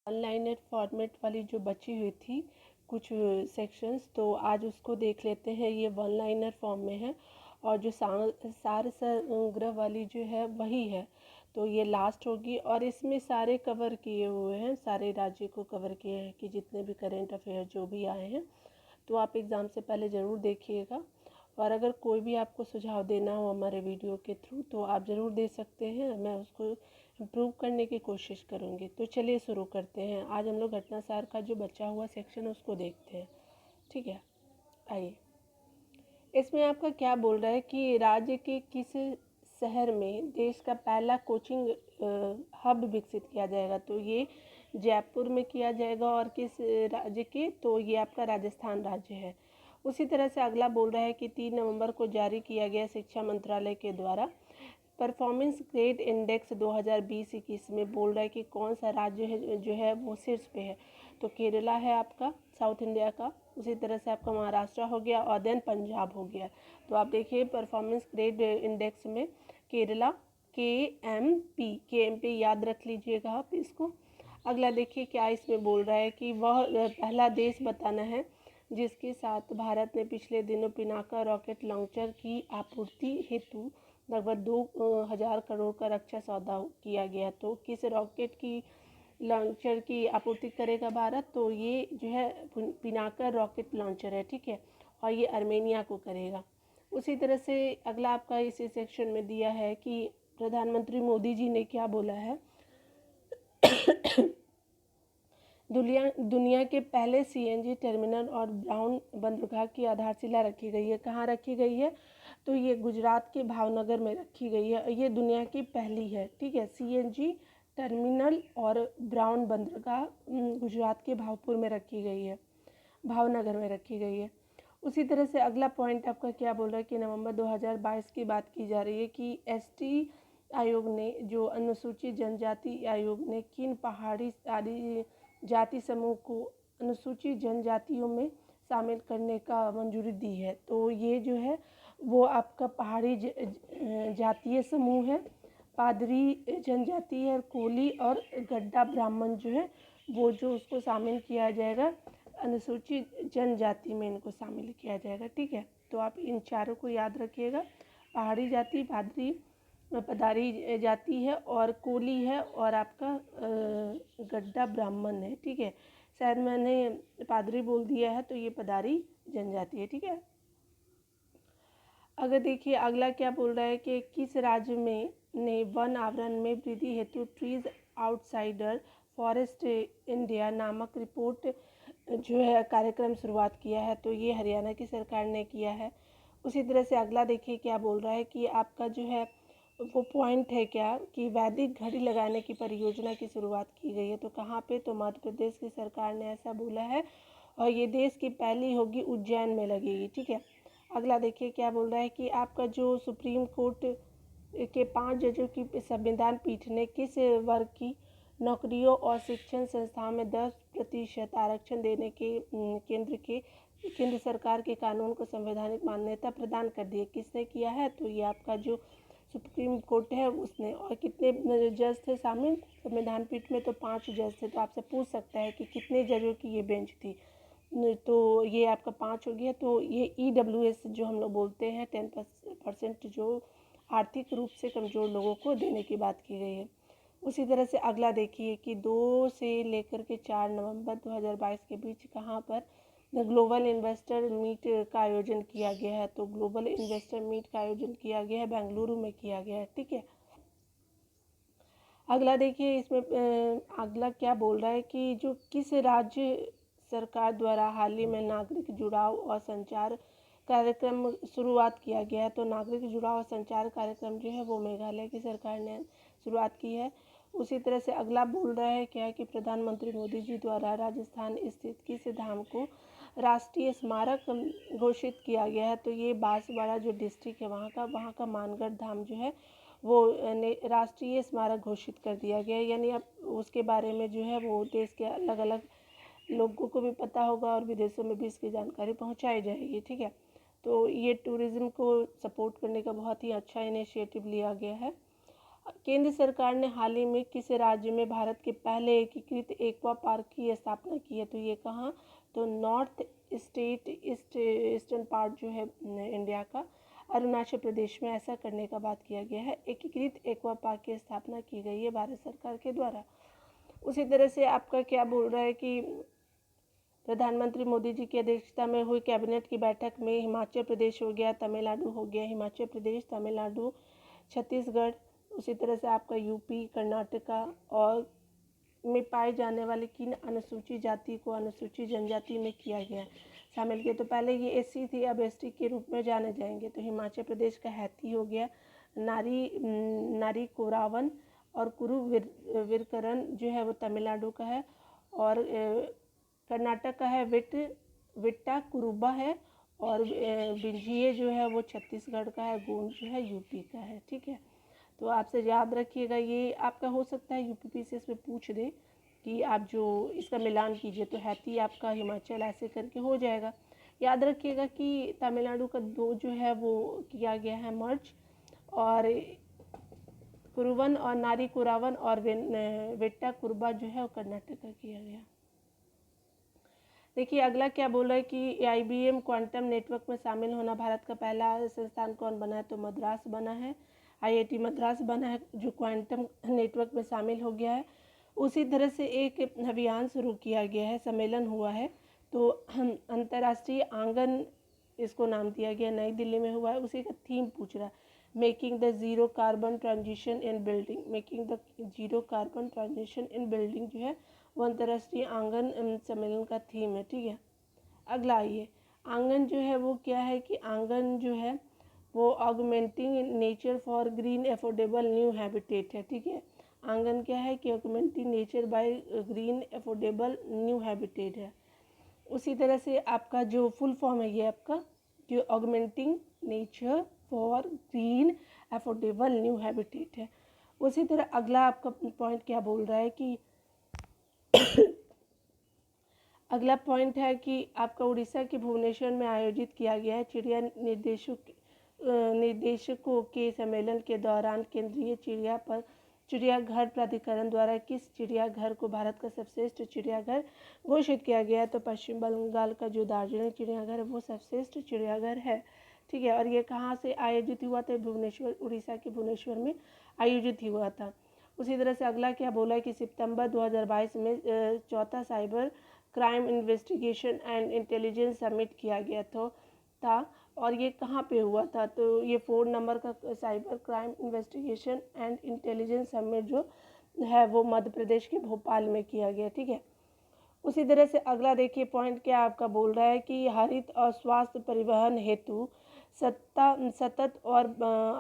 Online format वाली जो बची हुई थी कुछ सेक्शंस, तो आज उसको देख लेते हैं। ये वन लाइनर फॉर्म में है और जो सार संग्रह वाली जो है वही है, तो ये लास्ट होगी। और इसमें सारे कवर किए हुए हैं, सारे राज्य को कवर किए हैं कि जितने भी करेंट अफेयर जो भी आए हैं, तो आप एग्ज़ाम से पहले ज़रूर देखिएगा। और अगर कोई भी आपको सुझाव देना हो हमारे वीडियो के थ्रू तो आप ज़रूर दे सकते हैं, मैं उसको इम्प्रूव करने की कोशिश करूँगी। तो चलिए शुरू करते हैं। आज हम लोग घटनासार का जो बचा हुआ सेक्शन है उसको देखते हैं, ठीक है। आइए, इसमें आपका क्या बोल रहा है कि राज्य के किस शहर में देश का पहला कोचिंग हब विकसित किया जाएगा, तो ये जयपुर में किया जाएगा। और किस राज्य के, तो ये आपका राजस्थान राज्य है। उसी तरह से अगला बोल रहा है कि 3 नवंबर को जारी किया गया शिक्षा मंत्रालय के द्वारा परफॉर्मेंस ग्रेड इंडेक्स 2020-21 में बोल रहा है कि कौन सा राज्य है जो है वो शीर्ष पे है, तो केरला है आपका साउथ इंडिया का। उसी तरह से आपका महाराष्ट्र हो गया और देन पंजाब हो गया। तो आप देखिए परफॉर्मेंस ग्रेड इंडेक्स में केरला के एम पी याद रख लीजिएगा आप इसको। अगला देखिए क्या इसमें बोल रहा है कि वह पहला देश बताना है जिसके साथ भारत ने पिछले दिनों पिनाका रॉकेट लॉन्चर की आपूर्ति हेतु लगभग 2000 करोड़ का रक्षा सौदा किया गया। तो किस रॉकेट की लॉन्चर की आपूर्ति करेगा भारत, तो ये जो है पिनाका रॉकेट लॉन्चर है, ठीक है। और ये आर्मेनिया को करेगा। उसी तरह से अगला आपका इसी सेक्शन में दिया है कि प्रधानमंत्री मोदी जी ने क्या बोला है। दुनिया के पहले सीएनजी टर्मिनल और ब्राउन बंदरगाह की आधारशिला रखी गई है। कहाँ रखी गई है, तो ये गुजरात के भावनगर में रखी गई है। ये दुनिया की पहली है, ठीक है। सीएनजी टर्मिनल और ब्राउन बंदरगाह गुजरात के भावपुर में रखी गई है, भावनगर में रखी गई है। उसी तरह से अगला पॉइंट आपका क्या बोल रहा है कि नवंबर 2022 की बात की जा रही है कि एसटी आयोग ने, जो अनुसूचित जनजाति आयोग ने किन पहाड़ी आदि जाति समूह को अनुसूचित जनजातियों में शामिल करने का मंजूरी दी है। तो ये जो है वो आपका पहाड़ी जातीय समूह है, पादरी जनजाति है, कोली और गड्ढा ब्राह्मण जो है वो जो उसको शामिल किया जाएगा, अनुसूचित जनजाति में इनको शामिल किया जाएगा, ठीक है। तो आप इन चारों को याद रखिएगा। पहाड़ी जाति, पदारी जाति है और कोली है और आपका गड्ढा ब्राह्मण है, ठीक है। शायद मैंने पादरी बोल दिया है, तो ये पदारी जनजाति है, ठीक है। अगर देखिए अगला क्या बोल रहा है कि किस राज्य में ने वन आवरण में वृद्धि हेतु ट्रीज आउटसाइडर फॉरेस्ट इंडिया नामक रिपोर्ट जो है कार्यक्रम शुरुआत किया है, तो ये हरियाणा की सरकार ने किया है। उसी तरह से अगला देखिए क्या बोल रहा है कि आपका जो है वो पॉइंट है क्या कि वैदिक घड़ी लगाने की परियोजना की शुरुआत की गई है। तो कहाँ पे, तो मध्य प्रदेश की सरकार ने ऐसा बोला है और ये देश की पहली होगी, उज्जैन में लगेगी, ठीक है। अगला देखिए क्या बोल रहा है कि आपका जो सुप्रीम कोर्ट के 5 जजों की संविधान पीठ ने किस वर्ग की नौकरियों और शिक्षण संस्थाओं में 10% आरक्षण देने के केंद्र सरकार के कानून को संवैधानिक मान्यता प्रदान कर दी है। किसने किया है, तो ये आपका जो सुप्रीम कोर्ट है उसने। और कितने जज थे शामिल संविधान पीठ में, तो 5 जज थे। तो आपसे पूछ सकता है कि कितने जजों की ये बेंच थी, तो ये आपका 5 हो गया। तो ये EWS जो हम लोग बोलते हैं 10% जो आर्थिक रूप से कमज़ोर लोगों को देने की बात की गई है। उसी तरह से अगला देखिए कि 2 से लेकर के 4 नवंबर 2022 के बीच कहाँ पर ग्लोबल इन्वेस्टर मीट का आयोजन किया गया है। तो ग्लोबल इन्वेस्टर मीट का आयोजन किया गया है, बेंगलुरु में किया गया है, ठीक है। अगला देखिए इसमें अगला क्या बोल रहा है कि जो किस राज्य सरकार द्वारा हाल ही में नागरिक जुड़ाव और संचार कार्यक्रम शुरुआत किया गया है। तो नागरिक जुड़ाव और संचार कार्यक्रम जो है वो मेघालय की सरकार ने शुरुआत की है। उसी तरह से अगला बोल रहा है क्या कि प्रधानमंत्री मोदी जी द्वारा राजस्थान स्थित किस धाम को राष्ट्रीय स्मारक घोषित किया गया है। तो ये बांसवाड़ा जो डिस्ट्रिक्ट है वहाँ का मानगढ़ धाम जो है वो राष्ट्रीय स्मारक घोषित कर दिया गया है। यानी अब उसके बारे में जो है वो देश के अलग अलग लोगों को भी पता होगा और विदेशों में भी इसकी जानकारी पहुंचाई जाएगी, ठीक है। तो ये टूरिज़्म को सपोर्ट करने का बहुत ही अच्छा इनिशिएटिव लिया गया है। केंद्र सरकार ने हाल ही में किस राज्य में भारत के पहले एकीकृत एक्वा पार्क की स्थापना की है? तो ये कहाँ, तो नॉर्थ ईस्टर्न पार्ट जो है इंडिया का, अरुणाचल प्रदेश में ऐसा करने का बात किया गया है। एकीकृत एक्वा पार्क की स्थापना की गई है भारत सरकार के द्वारा। उसी तरह से आपका क्या बोल रहा है कि प्रधानमंत्री मोदी जी की अध्यक्षता में हुई कैबिनेट की बैठक में हिमाचल प्रदेश हो गया, तमिलनाडु हो गया, हिमाचल प्रदेश, तमिलनाडु, छत्तीसगढ़, उसी तरह से आपका यूपी, कर्नाटका और में पाए जाने वाले किन अनुसूचित जाति को अनुसूचित जनजाति में किया गया शामिल किया? तो पहले ये एससी थी, अब एसटी के रूप में जाने जाएंगे। तो हिमाचल प्रदेश का हैती हो गया, नारी कोरावन और कुरु विरकरन जो है वो तमिलनाडु का है, और कर्नाटक का है विट्टा कुरुबा है, और बिंझिए जो है वो छत्तीसगढ़ का है, गोंड जो है यूपी का है। ठीक है, तो आपसे याद रखिएगा, ये आपका हो सकता है यूपीपीसीएस में पूछ दे कि आप जो इसका मिलान कीजिए, तो हैती आपका हिमाचल ऐसे करके हो जाएगा। याद रखिएगा कि तमिलनाडु का दो जो है वो किया गया है मर्ज, और कुरुवन और नारी कुरावन और वेट्टा कुरुबा जो है वो कर्नाटक का किया गया। देखिए अगला क्या बोला है कि IBM क्वांटम नेटवर्क में शामिल होना भारत का पहला संस्थान कौन बना है? तो मद्रास बना है, IIT मद्रास बना है जो क्वांटम नेटवर्क में शामिल हो गया है। उसी तरह से एक अभियान शुरू किया गया है, सम्मेलन हुआ है, तो अंतर्राष्ट्रीय आंगन इसको नाम दिया गया, नई दिल्ली में हुआ है। उसी का थीम पूछ रहा है, making the zero carbon transition in building. Making the zero carbon transition in building जो है वो अंतर्राष्ट्रीय आंगन सम्मेलन का थीम है। ठीक है, अगला आइए, आंगन जो है वो क्या है कि आंगन जो है वो augmenting nature for green affordable new habitat है। ठीक है, आंगन क्या है कि augmenting nature by green affordable new habitat है। उसी तरह से आपका जो फुल फॉर्म है ये आपका जो augmenting nature for green affordable new habitat है। उसी तरह अगला आपका पॉइंट क्या बोल रहा है कि अगला पॉइंट है कि आपका उड़ीसा के भुवनेश्वर में आयोजित किया गया है चिड़िया निर्देशकों के सम्मेलन के दौरान केंद्रीय चिड़ियाघर प्राधिकरण द्वारा किस चिड़ियाघर को भारत का सर्वश्रेष्ठ चिड़ियाघर घोषित किया गया है? तो पश्चिम बंगाल का जो दार्जिलिंग चिड़ियाघर है वो सर्वश्रेष्ठ चिड़ियाघर है। ठीक है, और ये कहाँ से आयोजित हुआ था? भुवनेश्वर, उड़ीसा के भुवनेश्वर में आयोजित हुआ था। उसी तरह से अगला क्या बोला है कि सितंबर 2022 में चौथा cyber crime investigation and intelligence summit किया गया था, और ये कहाँ पे हुआ था? तो ये 4 नंबर का cyber crime investigation and intelligence summit जो है वो मध्य प्रदेश के भोपाल में किया गया। ठीक है, उसी तरह से अगला देखिए पॉइंट क्या आपका बोल रहा है कि हरित और स्वास्थ्य परिवहन हेतु सतत और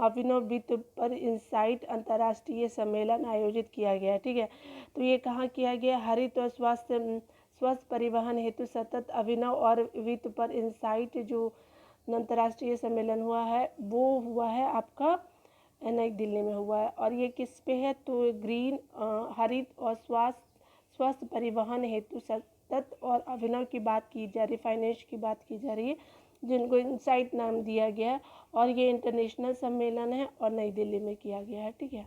अभिनव वित्त पर इंसाइट अंतर्राष्ट्रीय सम्मेलन आयोजित किया गया है। ठीक है, तो ये कहाँ किया गया? हरित और स्वस्थ परिवहन हेतु सतत अभिनव और वित्त पर इंसाइट जो अंतर्राष्ट्रीय सम्मेलन हुआ है वो हुआ है आपका नई दिल्ली में हुआ है। और ये किस पे है? तो ग्रीन हरित और स्वस्थ परिवहन हेतु सतत और अभिनव की बात की जा रही, फाइनेंस की बात की जा रही है, जिनको इंसाइट नाम दिया गया है, और ये इंटरनेशनल सम्मेलन है और नई दिल्ली में किया गया है। ठीक है,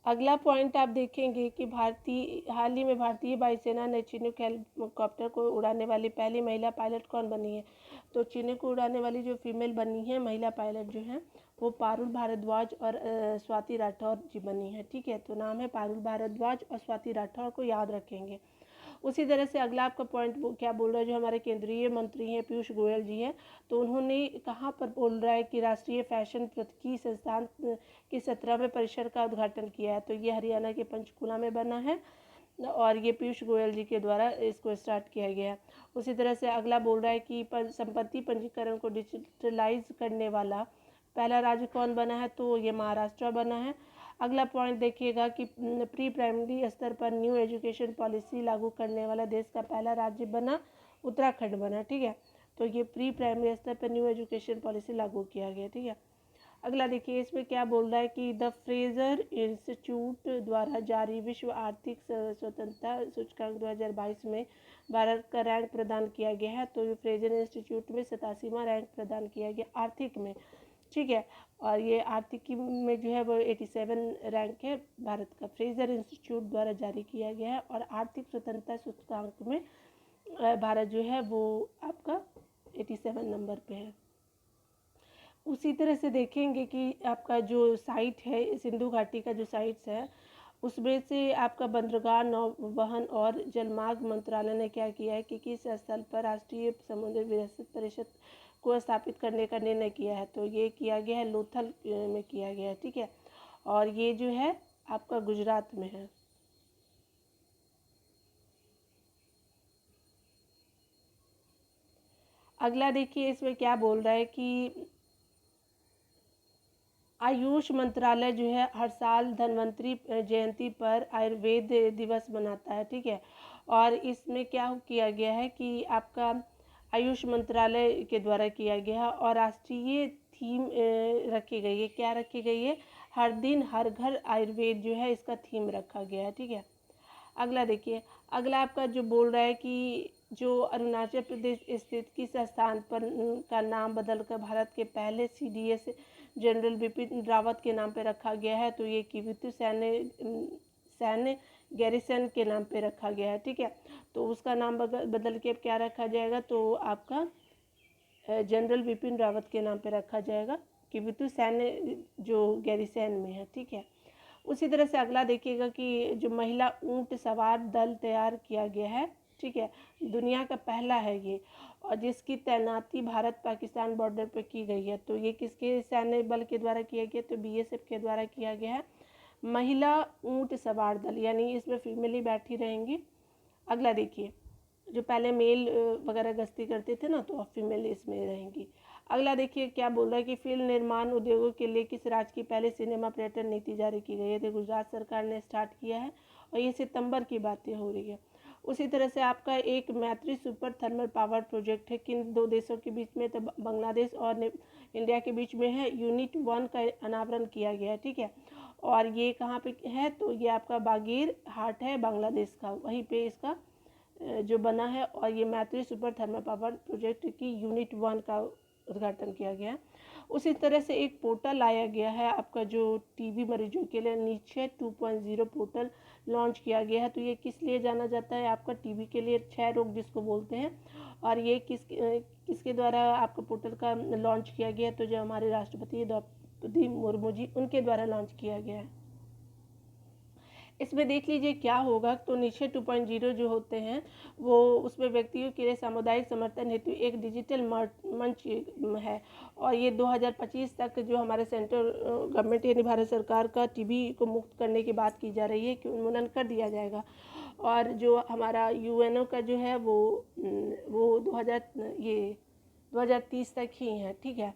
अगला पॉइंट आप देखेंगे कि हाल ही में भारतीय वायुसेना ने चिनूक हेलीकॉप्टर को उड़ाने वाली पहली महिला पायलट कौन बनी है? तो चिनूक को उड़ाने वाली जो फीमेल बनी है महिला पायलट जो है वो पारुल भारद्वाज और स्वाति राठौर जी बनी है। ठीक है, तो नाम है पारुल भारद्वाज और स्वाति राठौर को याद रखेंगे। उसी तरह से अगला आपका पॉइंट वो क्या बोल रहा है, जो हमारे केंद्रीय मंत्री हैं पीयूष गोयल जी हैं, तो उन्होंने कहाँ पर बोल रहा है कि राष्ट्रीय फैशन प्रौद्योगिकी संस्थान के 17वें परिसर का उद्घाटन किया है? तो ये हरियाणा के पंचकुला में बना है, और ये पीयूष गोयल जी के द्वारा इसको स्टार्ट किया गया है। उसी तरह से अगला बोल रहा है कि संपत्ति पंजीकरण को डिजिटलाइज करने वाला पहला राज्य कौन बना है? तो ये महाराष्ट्र बना है। अगला पॉइंट देखिएगा कि प्री प्राइमरी स्तर पर न्यू एजुकेशन पॉलिसी लागू करने वाला देश का पहला राज्य बना उत्तराखंड बना। ठीक है, तो ये प्री प्राइमरी स्तर पर न्यू एजुकेशन पॉलिसी लागू किया गया। ठीक है, अगला देखिए इसमें क्या बोल रहा है कि द फ्रेजर इंस्टीट्यूट द्वारा जारी विश्व आर्थिक स्वतंत्रता सूचकांक 2022 में भारत का रैंक प्रदान किया गया है। तो ये फ्रेजर इंस्टीट्यूट में 87वां रैंक प्रदान किया गया आर्थिक में, ठीक है। और ये आर्थिकी में जो है वो 87 रैंक है भारत का, फ्रेजर इंस्टीट्यूट द्वारा जारी किया गया है। और आर्थिक स्वतंत्रता सूचकांक में भारत जो है वो आपका 87 नंबर पे है। उसी तरह से देखेंगे कि आपका जो साइट है सिंधु घाटी का जो साइट्स है उसमें से आपका बंदरगाह, नौवहन और जलमार्ग मंत्रालय ने क्या किया है कि किस स्थल पर राष्ट्रीय समुद्री विरासत परिषद को स्थापित करने का निर्णय किया है। तो ये किया गया है लोथल में किया गया है, ठीक है। और ये जो है आपका गुजरात में है। अगला देखिए इसमें क्या बोल रहा है कि आयुष मंत्रालय जो है हर साल धन्वंतरी जयंती पर आयुर्वेद दिवस मनाता है, ठीक है। और इसमें क्या किया गया है कि आपका आयुष मंत्रालय के द्वारा किया गया है और राष्ट्रीय थीम रखी गई है। क्या रखी गई है? हर दिन हर घर आयुर्वेद जो है इसका थीम रखा गया है, ठीक है। अगला देखिए, अगला आपका जो बोल रहा है कि जो अरुणाचल प्रदेश स्थित किस स्थान पर का नाम बदलकर भारत के पहले CDS जनरल बिपिन रावत के नाम पे रखा गया है। तो ये किवितु सैन्य गैरिसन के नाम पे रखा गया है, ठीक है। तो उसका नाम बदल के अब क्या रखा जाएगा? तो आपका जनरल बिपिन रावत के नाम पे रखा जाएगा, किवितु सैन्य जो गैरिसन में है, ठीक है। उसी तरह से अगला देखिएगा कि जो महिला ऊंट सवार दल तैयार किया गया है, ठीक है, दुनिया का पहला है ये, और जिसकी तैनाती भारत पाकिस्तान बॉर्डर पर की गई है। तो ये किसके सैन्य बल के द्वारा किया गया? तो BSF के द्वारा किया गया है। महिला ऊंट सवार दल, यानी इसमें फीमेल ही बैठी रहेंगी। अगला देखिए, जो पहले मेल वगैरह गश्ती करते थे ना, तो अब फीमेल इसमें रहेंगी। अगला देखिए क्या बोल रहा है कि फिल्म निर्माण उद्योगों के लिए किस राज्य की पहले सिनेमा पर्यटन नीति जारी की गई है? तो गुजरात सरकार ने स्टार्ट किया है और ये सितंबर की बातें हो रही है। उसी तरह से आपका एक मैत्री सुपर थर्मल पावर प्रोजेक्ट है, किन दो देशों के बीच में? तो बांग्लादेश और इंडिया के बीच में है। यूनिट 1 का अनावरण किया गया है, ठीक है। और ये कहाँ पे है? तो ये आपका बागेर हाट है बांग्लादेश का, वहीं पे इसका जो बना है। और ये मैत्री सुपर थर्मल पावर प्रोजेक्ट की यूनिट 1 का उद्घाटन किया गया। उसी तरह से एक पोर्टल लाया गया है आपका जो टीबी मरीजों के लिए निक्षय 2.0 पोर्टल लॉन्च किया गया है। तो ये किस लिए जाना जाता है? आपका टीबी के लिए, क्षय रोग जिसको बोलते हैं। और ये किसके द्वारा आपका पोर्टल का लॉन्च किया गया? तो जो हमारे राष्ट्रपति द्रौपदी मुर्मू जी, उनके द्वारा लॉन्च किया गया है। इसमें देख लीजिए क्या होगा। तो निक्षय 2.0 जो होते हैं वो उसमें व्यक्तियों के लिए सामुदायिक समर्थन हेतु एक डिजिटल मंच है। और ये 2025 तक जो हमारे सेंट्रल गवर्नमेंट यानी भारत सरकार का टीबी को मुक्त करने की बात की जा रही है कि उन्मूलन कर दिया जाएगा। और जो हमारा UNO का जो है वो 2030 तक ही है, ठीक है।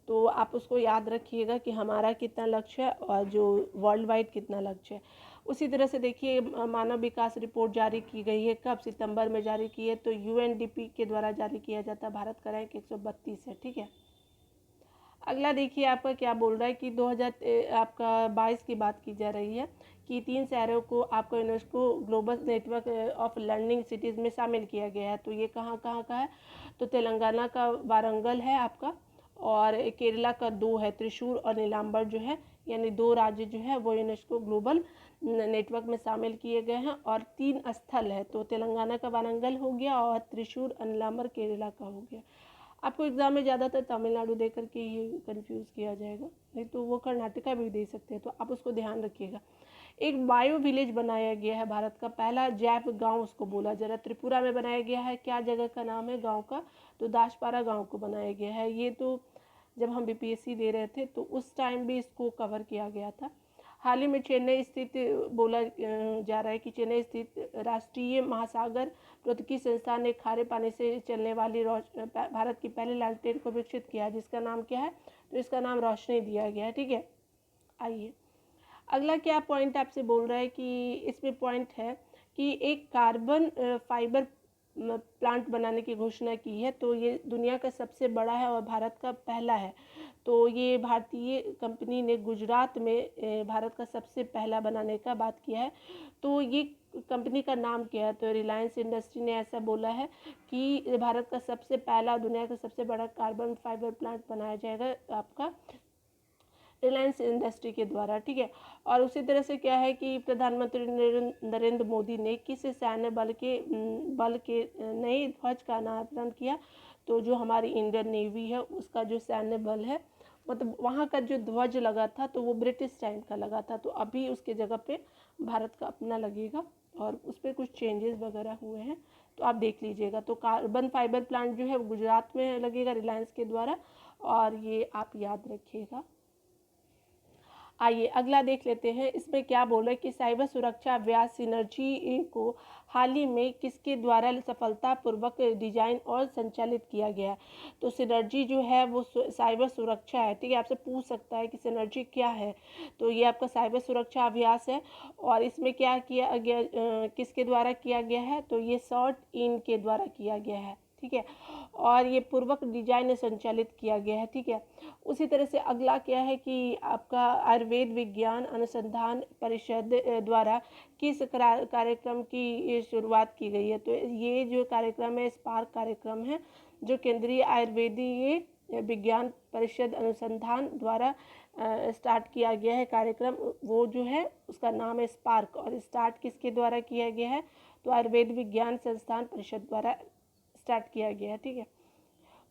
तो आप उसको याद रखिएगा कि हमारा कितना लक्ष्य है और जो वर्ल्ड वाइड कितना लक्ष्य है। उसी तरह से देखिए मानव विकास रिपोर्ट जारी की गई है, कब? सितंबर में जारी की है। तो UNDP के द्वारा जारी किया जाता है। भारत का रैंक 132 है, ठीक है। अगला देखिए आपका क्या बोल रहा है कि 2022 की बात की जा रही है कि 3 शहरों को आपका UNESCO global network of learning cities में शामिल किया गया है। तो ये कहाँ कहाँ का है? तो तेलंगाना का वारंगल है आपका, और केरला का 2 है, त्रिशूर और नीलाम्बर जो है, यानी 2 राज्य जो है वो यूनेस्को ग्लोबल नेटवर्क में शामिल किए गए हैं। और 3 स्थल है, तो तेलंगाना का वारंगल हो गया और त्रिशूर और नीलाम्बर केरला का हो गया। आपको एग्ज़ाम में ज़्यादातर तमिलनाडु दे करके ये कंफ्यूज किया जाएगा, नहीं तो वो कर्नाटका भी दे सकते हैं, तो आप उसको ध्यान रखिएगा। एक बायो विलेज बनाया गया है, भारत का पहला जैव गांव उसको बोला जा रहा है, त्रिपुरा में बनाया गया है। क्या जगह का नाम है गांव का? तो दासपारा गांव को बनाया गया है। ये तो जब हम BPSC दे रहे थे तो उस टाइम भी इसको कवर किया गया था। हाल ही में चेन्नई स्थित बोला जा रहा है कि चेन्नई स्थित राष्ट्रीय महासागर प्रौद्योगिकी संस्थान ने खारे पानी से चलने वाली भारत की पहली लालटेन को विकसित किया, जिसका नाम क्या है? तो इसका नाम रोशनी दिया गया है, ठीक है। आइए अगला क्या पॉइंट आपसे बोल रहा है कि इसमें पॉइंट है कि एक कार्बन फाइबर प्लांट बनाने की घोषणा की है। तो ये दुनिया का सबसे बड़ा है और भारत का पहला है। तो ये भारतीय कंपनी ने गुजरात में भारत का सबसे पहला बनाने का बात किया है। तो ये कंपनी का नाम क्या है? तो रिलायंस इंडस्ट्री ने ऐसा बोला है कि भारत का सबसे पहला, दुनिया का सबसे बड़ा कार्बन फाइबर प्लांट बनाया जाएगा आपका रिलायंस इंडस्ट्री के द्वारा, ठीक है। और उसी तरह से क्या है कि प्रधानमंत्री नरेंद्र मोदी ने किस सैन्य बल के नए ध्वज का अनावरण किया? तो जो हमारी इंडियन नेवी है उसका जो सैन्य बल है, मतलब वहाँ का जो ध्वज लगा था तो वो ब्रिटिश टाइम का लगा था, तो अभी उसके जगह पे भारत का अपना लगेगा और उस पर कुछ चेंजेस वगैरह हुए हैं, तो आप देख लीजिएगा। तो कार्बन फाइबर प्लांट जो है वो गुजरात में लगेगा रिलायंस के द्वारा, और ये आप याद रखिएगा। आइए अगला देख लेते हैं, इसमें क्या बोला कि साइबर सुरक्षा अभ्यास सिनर्जी को हाल ही में किसके द्वारा सफलतापूर्वक डिजाइन और संचालित किया गया है? तो सिनर्जी जो है वो साइबर सुरक्षा है, ठीक है। आपसे पूछ सकता है कि सिनर्जी क्या है, तो ये आपका साइबर सुरक्षा अभ्यास है। और इसमें क्या किया गया, किसके द्वारा किया गया है? तो ये शॉर्ट इन के द्वारा किया गया है, ठीक है। और ये पूर्वक डिजाइन संचालित किया गया है, ठीक है। उसी तरह से अगला क्या है कि आपका आयुर्वेद विज्ञान अनुसंधान परिषद द्वारा किस कार्यक्रम की शुरुआत की गई है? तो ये जो कार्यक्रम है स्पार्क कार्यक्रम है, जो केंद्रीय आयुर्वेदीय विज्ञान परिषद अनुसंधान द्वारा स्टार्ट किया गया है कार्यक्रम, वो जो है उसका नाम है स्पार्क। और स्टार्ट किसके द्वारा किया गया है? तो आयुर्वेद विज्ञान संस्थान परिषद द्वारा स्टार्ट किया गया है, ठीक है।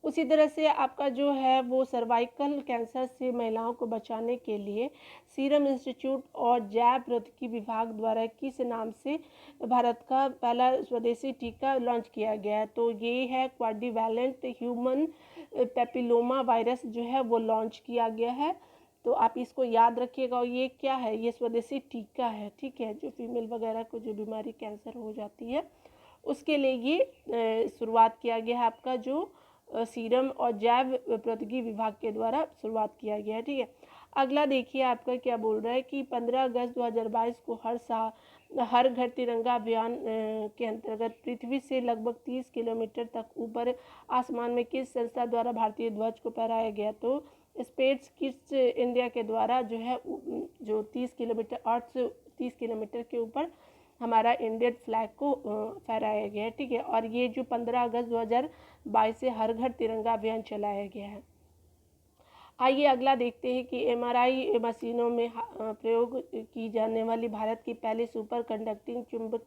उसी तरह से आपका जो है वो सर्वाइकल कैंसर से महिलाओं को बचाने के लिए सीरम इंस्टीट्यूट और जैव प्रौद्योगिकी विभाग द्वारा किस नाम से भारत का पहला स्वदेशी टीका लॉन्च किया गया है? तो ये है क्वाड्रिवैलेंट ह्यूमन पेपिलोमा वायरस जो है वो लॉन्च किया गया है। तो आप इसको याद रखिएगा। और ये क्या है? ये स्वदेशी टीका है, ठीक है, जो फीमेल वगैरह को जो बीमारी कैंसर हो जाती है उसके लिए ये शुरुआत किया गया है, आपका जो सीरम और जैव प्रौद्योगिकी विभाग के द्वारा शुरुआत किया गया है, ठीक है। अगला देखिए आपका क्या बोल रहा है कि 15 अगस्त 2022 को हर घर तिरंगा अभियान के अंतर्गत पृथ्वी से लगभग 30 किलोमीटर तक ऊपर आसमान में किस संस्था द्वारा भारतीय ध्वज को फहराया गया? तो स्पेस किड्स इंडिया के द्वारा जो है जो 30 किलोमीटर अर्थ से 30 किलोमीटर के ऊपर हमारा इंडियन फ्लैग को फहराया गया है, ठीक है। और ये जो 15 अगस्त 2022 से हर घर तिरंगा अभियान चलाया गया है। आइए अगला देखते हैं कि एमआरआई मशीनों में प्रयोग की जाने वाली भारत की पहली सुपर कंडक्टिंग चुंबक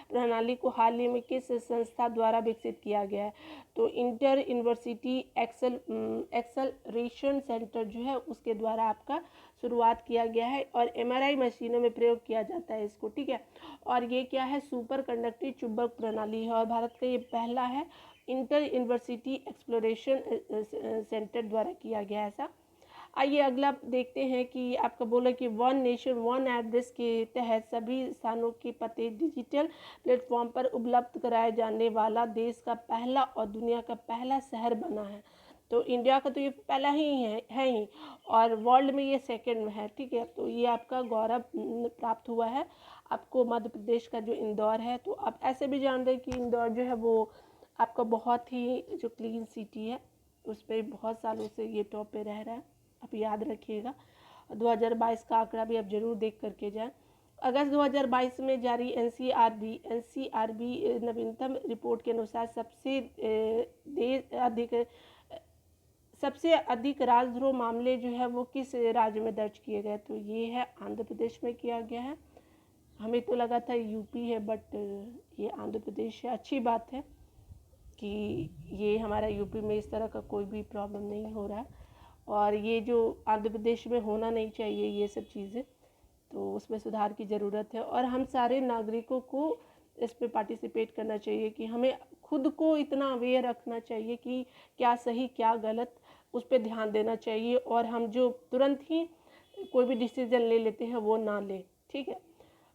प्रणाली को हाल ही में किस संस्था द्वारा विकसित किया गया है? तो इंटर यूनिवर्सिटी एक्सेलरेशन सेंटर जो है उसके द्वारा आपका शुरुआत किया गया है। और एमआरआई मशीनों में प्रयोग किया जाता है इसको, ठीक है। और ये क्या है? सुपर कंडक्टिव चुंबक प्रणाली है और भारत का ये पहला है। इंटर यूनिवर्सिटी एक्सप्लोरेशन सेंटर द्वारा किया गया ऐसा। आइए अगला देखते हैं कि आपका बोला कि वन नेशन वन एड्रेस के तहत सभी स्थानों के पते डिजिटल प्लेटफॉर्म पर उपलब्ध कराया जाने वाला देश का पहला और दुनिया का पहला शहर बना है। तो इंडिया का तो ये पहला ही है ही, और वर्ल्ड में ये सेकंड में है, ठीक है। तो ये आपका गौरव प्राप्त हुआ है आपको मध्य प्रदेश का जो इंदौर है। तो आप ऐसे भी जान रहे हैं कि इंदौर जो है वो आपका बहुत ही जो क्लीन सिटी है, उस पर बहुत सालों से ये टॉप पे रह रहा है, आप याद रखिएगा। 2022 का आंकड़ा भी आप जरूर देख करके जाएं। अगस्त 2022 में जारी एनसीआरबी नवीनतम रिपोर्ट के अनुसार सबसे अधिक राजद्रोह मामले जो है वो किस राज्य में दर्ज किए गए? तो ये है आंध्र प्रदेश में किया गया है। हमें तो लगा था यूपी है, बट ये आंध्र प्रदेश है। अच्छी बात है कि ये हमारा यूपी में इस तरह का कोई भी प्रॉब्लम नहीं हो रहा है, और ये जो आंध्र प्रदेश में होना नहीं चाहिए ये सब चीज़ें, तो उसमें सुधार की ज़रूरत है। और हम सारे नागरिकों को इस पे पार्टिसिपेट करना चाहिए कि हमें खुद को इतना अवेयर रखना चाहिए कि क्या सही क्या गलत, उस पर ध्यान देना चाहिए। और हम जो तुरंत ही कोई भी डिसीजन ले लेते हैं वो ना लें, ठीक है।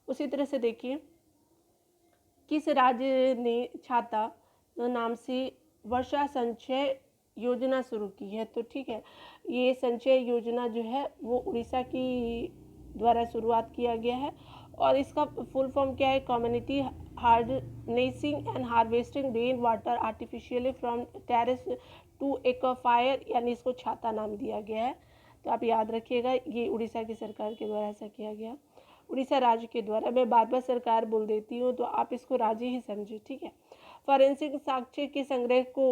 उसी तरह से देखिए किस राज्य ने छाता नाम से वर्षा संचय योजना शुरू की है? तो ठीक है, ये संचय योजना जो है वो उड़ीसा की द्वारा शुरुआत किया गया है। और इसका फुल फॉर्म क्या है? Community harnessing and harvesting rain water artificially from terrace to aquifer, यानी इसको छाता नाम दिया गया है। तो आप याद रखिएगा, ये उड़ीसा की सरकार के द्वारा ऐसा किया गया, उड़ीसा राज्य के द्वारा। मैं बार बार सरकार बोल देती हूँ तो आप इसको राज्य ही समझे, ठीक है। फॉरेंसिक साक्ष्य के संग्रह को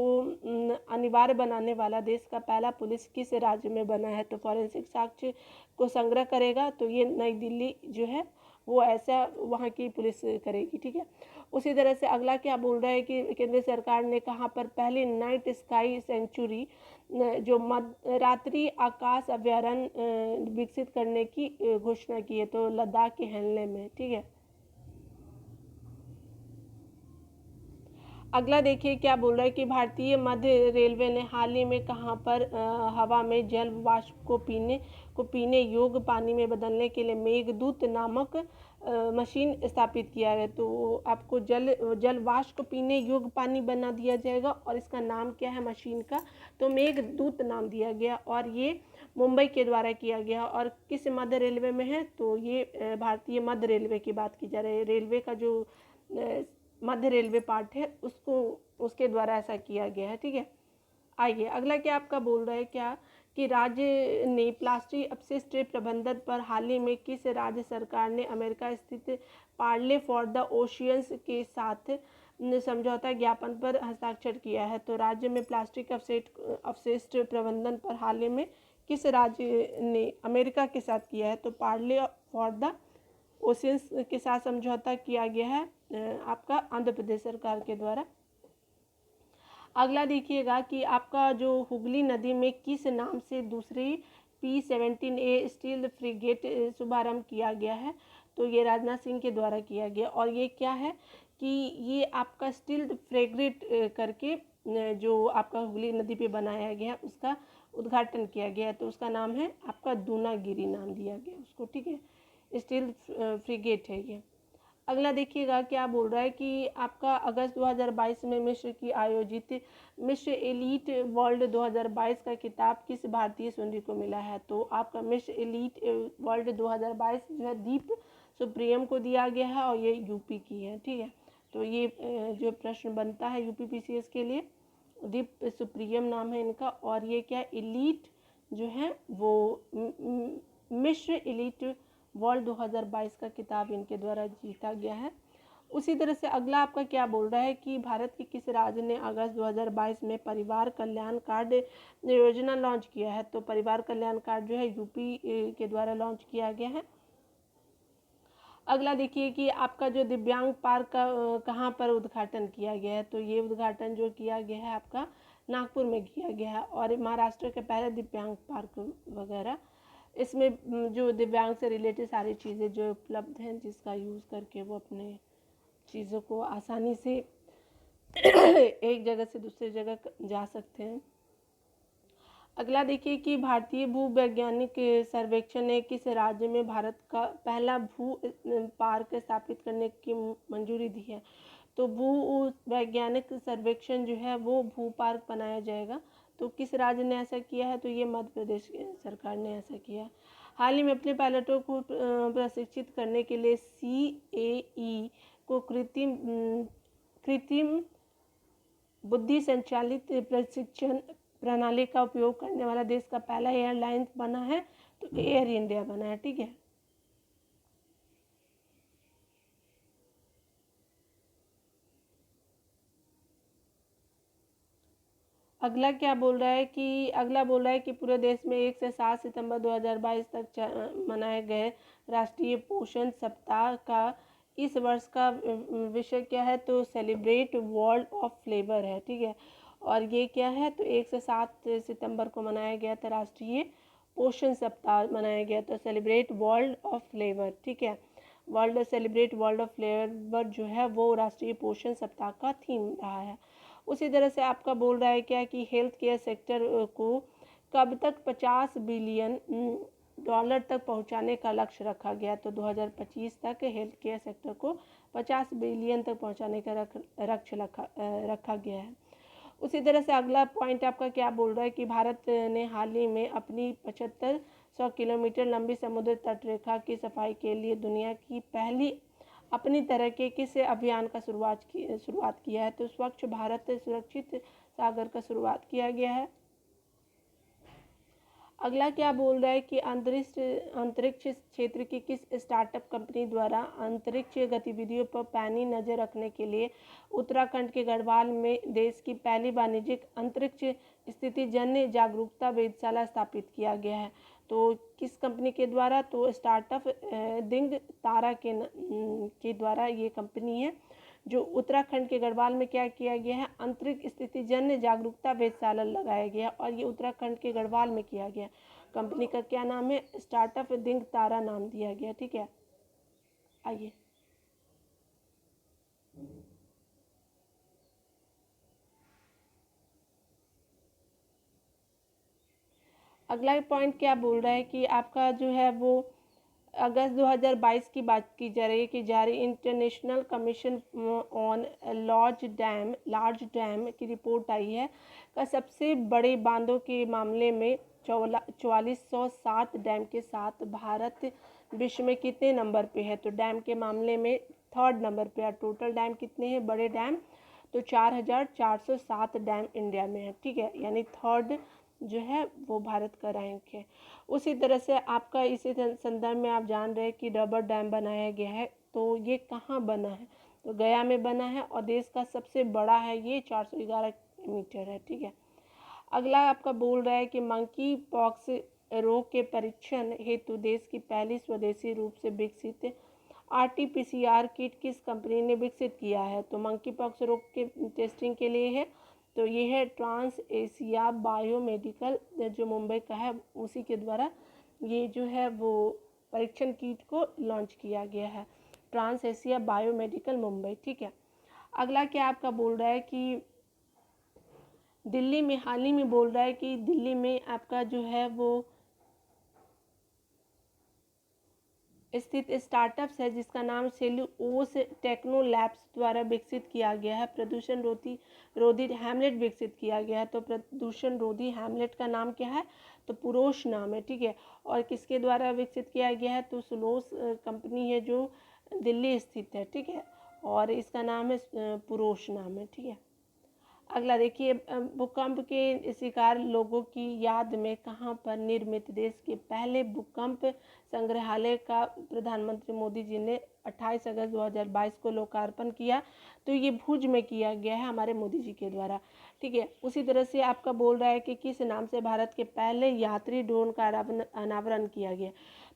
अनिवार्य बनाने वाला देश का पहला पुलिस किस राज्य में बना है? तो फॉरेंसिक साक्ष्य को संग्रह करेगा तो ये नई दिल्ली जो है वो ऐसा वहाँ की पुलिस करेगी, ठीक है। उसी तरह से अगला क्या बोल रहा है कि केंद्र सरकार ने कहाँ पर पहली नाइट स्काई सेंचुरी जो रात्रि आकाश अभ्यारण्य विकसित करने की घोषणा की है? तो लद्दाख के हेनले में, ठीक है। अगला देखिए क्या बोल रहा है कि भारतीय मध्य रेलवे ने हाल ही में कहाँ पर हवा में जल वाष्प को पीने योग्य पानी में बदलने के लिए मेघदूत नामक मशीन स्थापित किया है। तो आपको जल वाष्प को पीने योग्य पानी बना दिया जाएगा और इसका नाम क्या है मशीन का? तो मेघदूत नाम दिया गया और ये मुंबई के द्वारा किया गया। और किस मध्य रेलवे में है? तो ये भारतीय मध्य रेलवे की बात की जा रही है। रेलवे का जो मध्य रेलवे पार्ट है उसके द्वारा ऐसा किया गया है, ठीक है। आइए अगला क्या आपका बोल रहा है क्या कि राज्य ने प्लास्टिक अपशिष्ट प्रबंधन पर हाल ही में किस राज्य सरकार ने अमेरिका स्थित पार्ले फॉर द ओशियंस के साथ समझौता ज्ञापन पर हस्ताक्षर किया है? तो राज्य में प्लास्टिक अपशिष्ट प्रबंधन पर हाल ही में किस राज्य ने अमेरिका के साथ किया है? तो पार्ले फॉर द ओशियंस के साथ समझौता किया गया है आपका आंध्र प्रदेश सरकार के द्वारा। अगला देखिएगा कि आपका जो हुगली नदी में किस नाम से दूसरी P-17A स्टील फ्रिगेट शुभारंभ किया गया है? तो ये राजनाथ सिंह के द्वारा किया गया। और ये क्या है कि ये आपका स्टील फ्रिगेट करके जो आपका हुगली नदी पे बनाया गया उसका उद्घाटन किया गया। तो उसका नाम है आपका दूनागिरी नाम दिया गया उसको, ठीक है। स्टील फ्रिगेट है ये। अगला देखिएगा क्या बोल रहा है कि आपका अगस्त 2022 में मिस्र की आयोजित मिस्र एलीट वर्ल्ड 2022 का खिताब किस भारतीय सुंदरी को मिला है? तो आपका मिस्र एलीट वर्ल्ड 2022 जो है दीप सुप्रियम को दिया गया है और ये यूपी की है, ठीक है। तो ये जो प्रश्न बनता है यूपी PCS के लिए, दीप सुप्रियम नाम है इनका। और ये क्या एलीट जो है वो मिस्र एलीट वर्ल्ड 2022 का खिताब इनके द्वारा जीता गया है। उसी तरह से अगला आपका क्या बोल रहा है कि भारत के किस राज्य ने अगस्त 2022 में परिवार कल्याण कार्ड योजना लॉन्च किया है? तो परिवार कल्याण कार्ड जो है यूपी के द्वारा लॉन्च किया गया है। अगला देखिए कि आपका जो दिव्यांग पार्क का कहाँ पर उद्घाटन किया गया है? तो ये उद्घाटन जो किया गया है आपका नागपुर में किया गया है और महाराष्ट्र के पहले दिव्यांग पार्क वगैरह, इसमें जो दिव्यांग से रिलेटेड सारी चीज़ें जो उपलब्ध हैं जिसका यूज़ करके वो अपने चीज़ों को आसानी से एक जगह से दूसरी जगह जा सकते हैं। अगला देखिए कि भारतीय भूवैज्ञानिक सर्वेक्षण ने किस राज्य में भारत का पहला भू पार्क स्थापित करने की मंजूरी दी है? तो भू वैज्ञानिक सर्वेक्षण जो है वो भू पार्क बनाया जाएगा। तो किस राज्य ने ऐसा किया है? तो ये मध्य प्रदेश सरकार ने ऐसा किया। हाल ही में अपने पायलटों को प्रशिक्षित करने के लिए CAE को कृत्रिम बुद्धि संचालित प्रशिक्षण प्रणाली का उपयोग करने वाला देश का पहला एयरलाइंस बना है। तो एयर इंडिया बना है, ठीक है। अगला क्या बोल रहा है कि पूरे देश में 1 से 7 सितंबर 2022 तक मनाए गए राष्ट्रीय पोषण सप्ताह का इस वर्ष का विषय क्या है? तो सेलिब्रेट वर्ल्ड ऑफ फ्लेवर है, ठीक है। और ये क्या है? तो 1 से 7 सितंबर को मनाया गया था राष्ट्रीय पोषण सप्ताह मनाया गया था, सेलिब्रेट वर्ल्ड ऑफ फ्लेवर, ठीक है। सेलिब्रेट वर्ल्ड ऑफ फ्लेवर जो है वो राष्ट्रीय पोषण सप्ताह का थीम रहा है। उसी तरह से आपका बोल रहा है क्या कि हेल्थ केयर सेक्टर को कब तक $50 बिलियन तक पहुंचाने का लक्ष्य रखा गया? तो 2025 तक हेल्थ केयर सेक्टर को 50 बिलियन तक पहुंचाने का लक्ष्य रखा गया है। उसी तरह से अगला पॉइंट आपका क्या बोल रहा है कि भारत ने हाल ही में अपनी 7500 किलोमीटर लंबी समुद्र तट रेखा की सफाई के लिए दुनिया की पहली अपनी तरह के किस अभियान का शुरुआत किया है? तो स्वच्छ भारत सुरक्षित सागर का शुरुआत किया गया है। अगला क्या बोल रहा है कि अंतरिक्ष क्षेत्र की किस स्टार्टअप कंपनी द्वारा अंतरिक्ष गतिविधियों पर पैनी नजर रखने के लिए उत्तराखंड के गढ़वाल में देश की पहली वाणिज्यिक अंतरिक्ष स्थिति जन्य जागरूकता वेधशाला स्थापित किया गया है? तो किस कंपनी के द्वारा? तो स्टार्टअप दिंग तारा के द्वारा ये कंपनी है जो उत्तराखंड के गढ़वाल में क्या किया गया है, अंतरिक्ष स्थिति जन्य जागरूकता वेधशाला लगाया गया और ये उत्तराखंड के गढ़वाल में किया गया। कंपनी का क्या नाम है? स्टार्टअप दिंग तारा नाम दिया गया। ठीक है, आइए अगला पॉइंट क्या बोल रहा है कि आपका जो है वो अगस्त 2022 की बात की जा रही है कि जारी international commission on large dam की रिपोर्ट आई है का सबसे बड़े बांधों के मामले में 4407 डैम के साथ भारत विश्व में कितने नंबर पे है? तो डैम के मामले में 3rd नंबर पे है। टोटल डैम कितने हैं बड़े डैम? तो 4407 डैम इंडिया में है। ठीक है, यानी 3rd जो है वो भारत का रैंक है। उसी तरह से आपका इसी संदर्भ में आप जान रहे हैं कि रबर डैम बनाया गया है। तो ये कहाँ बना है? तो गया में बना है और देश का सबसे बड़ा है, ये 411 मीटर है। ठीक है, अगला आपका बोल रहा है कि मंकी पॉक्स रोग के परीक्षण हेतु देश की पहली स्वदेशी रूप से विकसित RT-PCR किट किस कंपनी ने विकसित किया है? तो मंकी पॉक्स रोग के टेस्टिंग के लिए है, तो ये है ट्रांस एशिया बायोमेडिकल जो मुंबई का है, उसी के द्वारा ये जो है वो परीक्षण किट को लॉन्च किया गया है, ट्रांस एशिया बायोमेडिकल मुंबई। ठीक है, अगला क्या आपका बोल रहा है कि दिल्ली में हाल ही में बोल रहा है कि दिल्ली में आपका जो है वो स्थित स्टार्टअप्स है जिसका नाम सेल्यूलोस टेक्नो लैब्स द्वारा विकसित किया गया है। प्रदूषण रोधी हैमलेट विकसित किया गया है। तो प्रदूषण रोधी हैमलेट का नाम क्या है? तो पुरोष नाम है। ठीक है, और किसके द्वारा विकसित किया गया है? तो सुलोस कंपनी है जो दिल्ली स्थित है। ठीक है, और इसका नाम है पुरोष नाम है। ठीक है, अगला देखिए भूकंप के शिकार लोगों की याद में कहाँ पर निर्मित देश के पहले भूकंप संग्रहालय का प्रधानमंत्री मोदी जी ने 28 अगस्त 2022 को लोकार्पण किया? तो ये भुज में किया गया है हमारे मोदी जी के द्वारा। ठीक है, उसी तरह से आपका बोल रहा है कि किस नाम से भारत के पहले यात्री ड्रोन का अनावरण किया गया?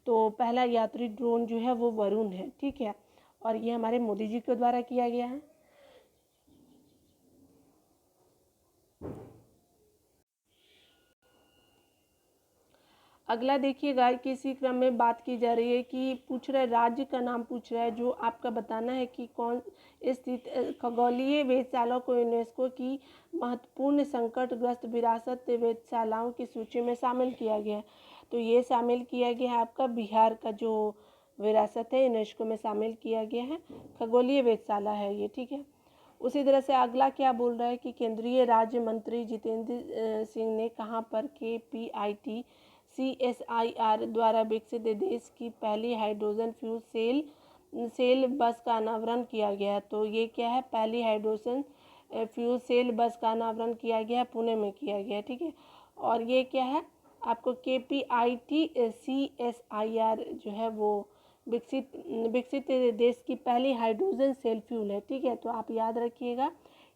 तो पहला यात्री ड्रोन जो है वो वरुण है। ठीक है, और ये हमारे मोदी जी के द्वारा किया गया है। अगला देखिएगा कि इसी क्रम में बात की जा रही है कि पूछ रहा है राज्य का नाम पूछ रहा है जो आपका बताना है कि कौन स्थित खगोलीय वेधशाला को यूनेस्को की महत्वपूर्ण संकटग्रस्त विरासत वेधशालाओं की सूची में शामिल किया गया है। तो ये शामिल किया गया है आपका बिहार का जो विरासत है यूनेस्को में शामिल किया गया है, खगोलीय वेधशाला है ये। ठीक है, उसी तरह से अगला क्या बोल रहा है कि केंद्रीय राज्य मंत्री जितेंद्र सिंह ने कहाँ पर KPIT CSIR द्वारा विकसित देश की पहली हाइड्रोजन फ्यूल सेल बस का अनावरण किया गया? तो ये क्या है? पहली हाइड्रोजन फ्यूल सेल बस का अनावरण किया गया, पुणे में किया गया। ठीक है, और ये क्या है आपको KPIT CSIR जो है वो विकसित देश की पहली हाइड्रोजन सेल फ्यूल है। ठीक है, तो आप याद रखिएगा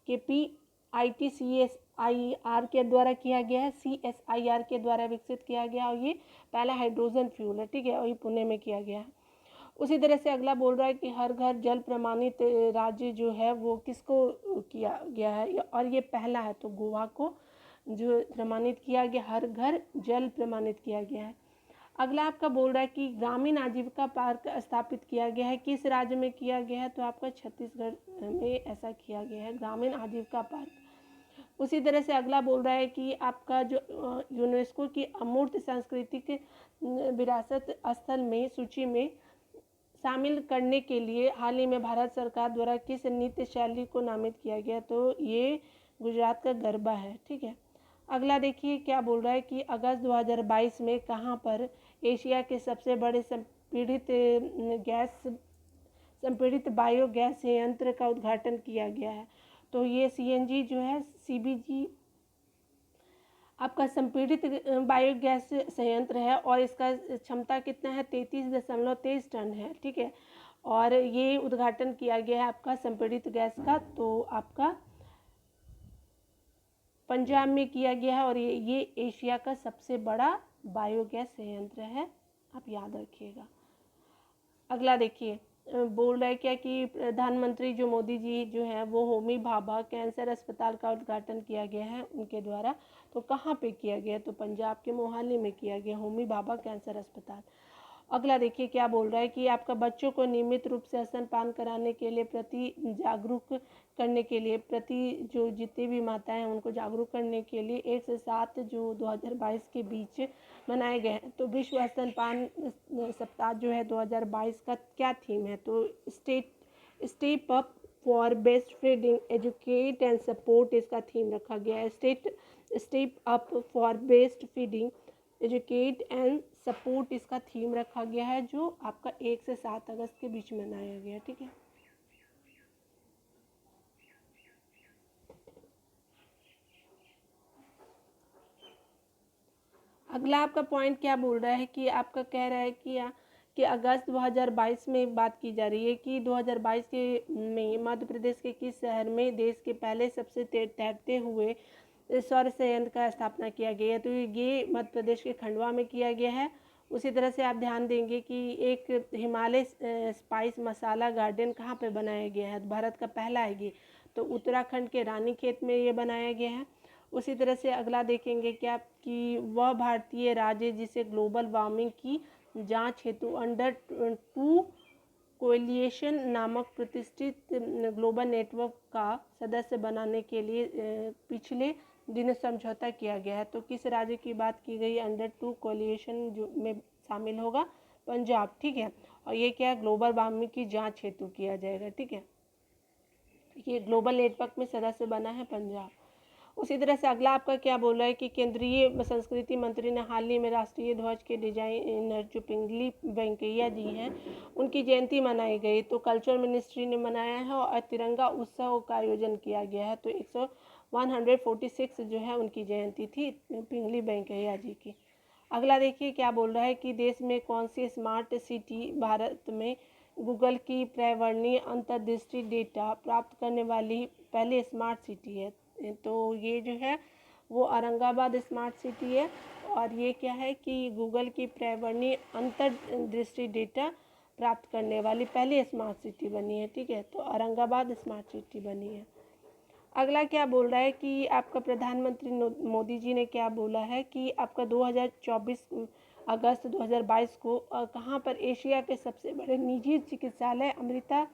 KPIT CSIR के द्वारा किया गया है, CSIR के द्वारा विकसित किया गया और ये पहला हाइड्रोजन फ्यूल है। ठीक है, और ये पुणे में किया गया है। उसी तरह से अगला बोल रहा है कि हर घर जल प्रमाणित राज्य जो है वो किसको किया गया है? और ये पहला है, तो गोवा को जो प्रमाणित किया गया, हर घर जल प्रमाणित किया गया है। अगला आपका बोल रहा है कि ग्रामीण आजीविका पार्क स्थापित किया गया है, किस राज्य में किया गया है? तो आपका छत्तीसगढ़ में ऐसा किया गया है, ग्रामीण आजीविका पार्क। उसी तरह से अगला बोल रहा है कि आपका जो यूनेस्को की अमूर्त सांस्कृतिक विरासत स्थल में सूची में शामिल करने के लिए हाल ही में भारत सरकार द्वारा किस नृत्य शैली को नामित किया गया? तो ये गुजरात का गरबा है। ठीक है, अगला देखिए क्या बोल रहा है कि अगस्त 2022 में कहाँ पर एशिया के सबसे बड़े संपीड़ित गैस संपीड़ित बायोगैस संयंत्र का उद्घाटन किया गया है। तो ये CNG जो है CBG आपका संपीड़ित बायोगैस संयंत्र है और इसका क्षमता कितना है 33.23 टन है, ठीक है। और ये उद्घाटन किया गया है आपका संपीड़ित गैस का, तो आपका पंजाब में किया गया है और ये एशिया का सबसे बड़ा बायोगैस संयंत्र है, आप याद रखिएगा। अगला देखिए, बोल रहा है क्या कि प्रधानमंत्री जो मोदी जी जो हैं वो होमी भाभा कैंसर अस्पताल का उद्घाटन किया गया है उनके द्वारा। तो कहाँ पे किया गया? तो पंजाब के मोहाली में किया गया, होमी भाभा कैंसर अस्पताल। अगला देखिए क्या बोल रहा है कि आपका बच्चों को नियमित रूप से स्तनपान कराने के लिए प्रति जागरूक करने के लिए जो जितनी भी माताएं हैं उनको जागरूक करने के लिए 1 से 7 जो 2022 के बीच मनाए गए हैं। तो विश्व स्तनपान सप्ताह जो है 2022 का क्या थीम है? तो step up for best feeding educate and support इसका थीम रखा गया है। Step up for best feeding educate and support इसका थीम रखा गया है, जो आपका 1 से 7 अगस्त के बीच में मनाया गया, ठीक है। अगला आपका पॉइंट क्या बोल रहा है कि आपका कह रहा है कि अगस्त 2022 में बात की जा रही है कि 2022 में मध्य प्रदेश के किस शहर में देश के पहले सबसे तैरते हुए सौर संयंत्र का स्थापना किया गया है? तो ये मध्य प्रदेश के खंडवा में किया गया है। उसी तरह से आप ध्यान देंगे कि एक हिमालय स्पाइस मसाला गार्डन कहाँ पे बनाया गया है? भारत का पहला है ये, तो उत्तराखंड के रानीखेत में ये बनाया गया है। उसी तरह से अगला देखेंगे क्या कि वह भारतीय राज्य जिसे ग्लोबल वार्मिंग की जांच हेतु अंडर 2 कोएलिशन नामक प्रतिष्ठित ग्लोबल नेटवर्क का सदस्य बनाने के लिए पिछले दिनों समझौता किया गया है। तो किस राज्य की बात की गई? अंडर 2 कोएलिशन जो में शामिल होगा पंजाब, ठीक है। और ये क्या है? ग्लोबल वार्मिंग की जांच हेतु किया जाएगा, ठीक है। ये ग्लोबल नेटवर्क में सदस्य बना है पंजाब। उसी तरह से अगला आपका क्या बोल रहा है कि केंद्रीय संस्कृति मंत्री ने हाल ही में राष्ट्रीय ध्वज के डिजाइनर जो पिंगली वेंकैया जी हैं उनकी जयंती मनाई गई। तो कल्चर मिनिस्ट्री ने मनाया है और तिरंगा उत्सव का आयोजन किया गया है। तो 146 जो है उनकी जयंती थी पिंगली वेंकैया जी की। अगला देखिए क्या बोल रहा है कि देश में कौन सी स्मार्ट सिटी भारत में गूगल की पर्यावरणीय अंतर्दृष्टि डेटा प्राप्त करने वाली पहली स्मार्ट सिटी है? तो ये जो है वो औरंगाबाद स्मार्ट सिटी है। और ये क्या है कि गूगल की पर्यावरणीय अंतर्दृष्टि डेटा प्राप्त करने वाली पहली स्मार्ट सिटी बनी है, ठीक है। तो औरंगाबाद स्मार्ट सिटी बनी है। अगला क्या बोल रहा है कि आपका प्रधानमंत्री मोदी जी ने क्या बोला है कि आपका 2024 अगस्त 2022 को कहाँ पर एशिया के सबसे बड़े निजी चिकित्सालय अमृता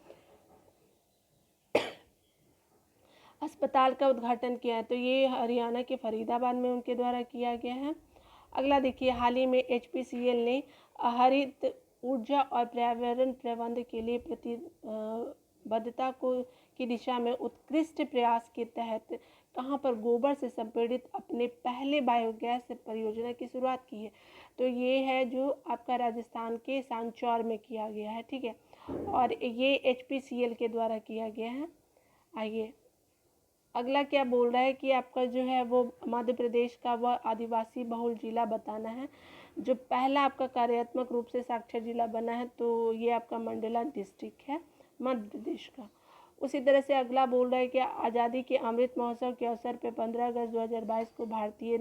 अस्पताल का उद्घाटन किया है? तो ये हरियाणा के फरीदाबाद में उनके द्वारा किया गया है। अगला देखिए, हाल ही में HPCL ने हरित ऊर्जा और पर्यावरण प्रबंधन के लिए प्रतिबद्धता की दिशा में उत्कृष्ट प्रयास के तहत कहाँ पर गोबर से संपीड़ित अपने पहले बायोगैस परियोजना की शुरुआत की है? तो ये है जो आपका राजस्थान के सांचौर में किया गया है, ठीक है। और ये HPCL के द्वारा किया गया है। आइए अगला क्या बोल रहा है कि आपका जो है वो मध्य प्रदेश का वह आदिवासी बहुल जिला बताना है जो पहला आपका कार्यात्मक रूप से साक्षर जिला बना है। तो ये आपका मंडला डिस्ट्रिक्ट है मध्य प्रदेश का। उसी तरह से अगला बोल रहा है कि आज़ादी के अमृत महोत्सव के अवसर पर 15 अगस्त 2022 को भारतीय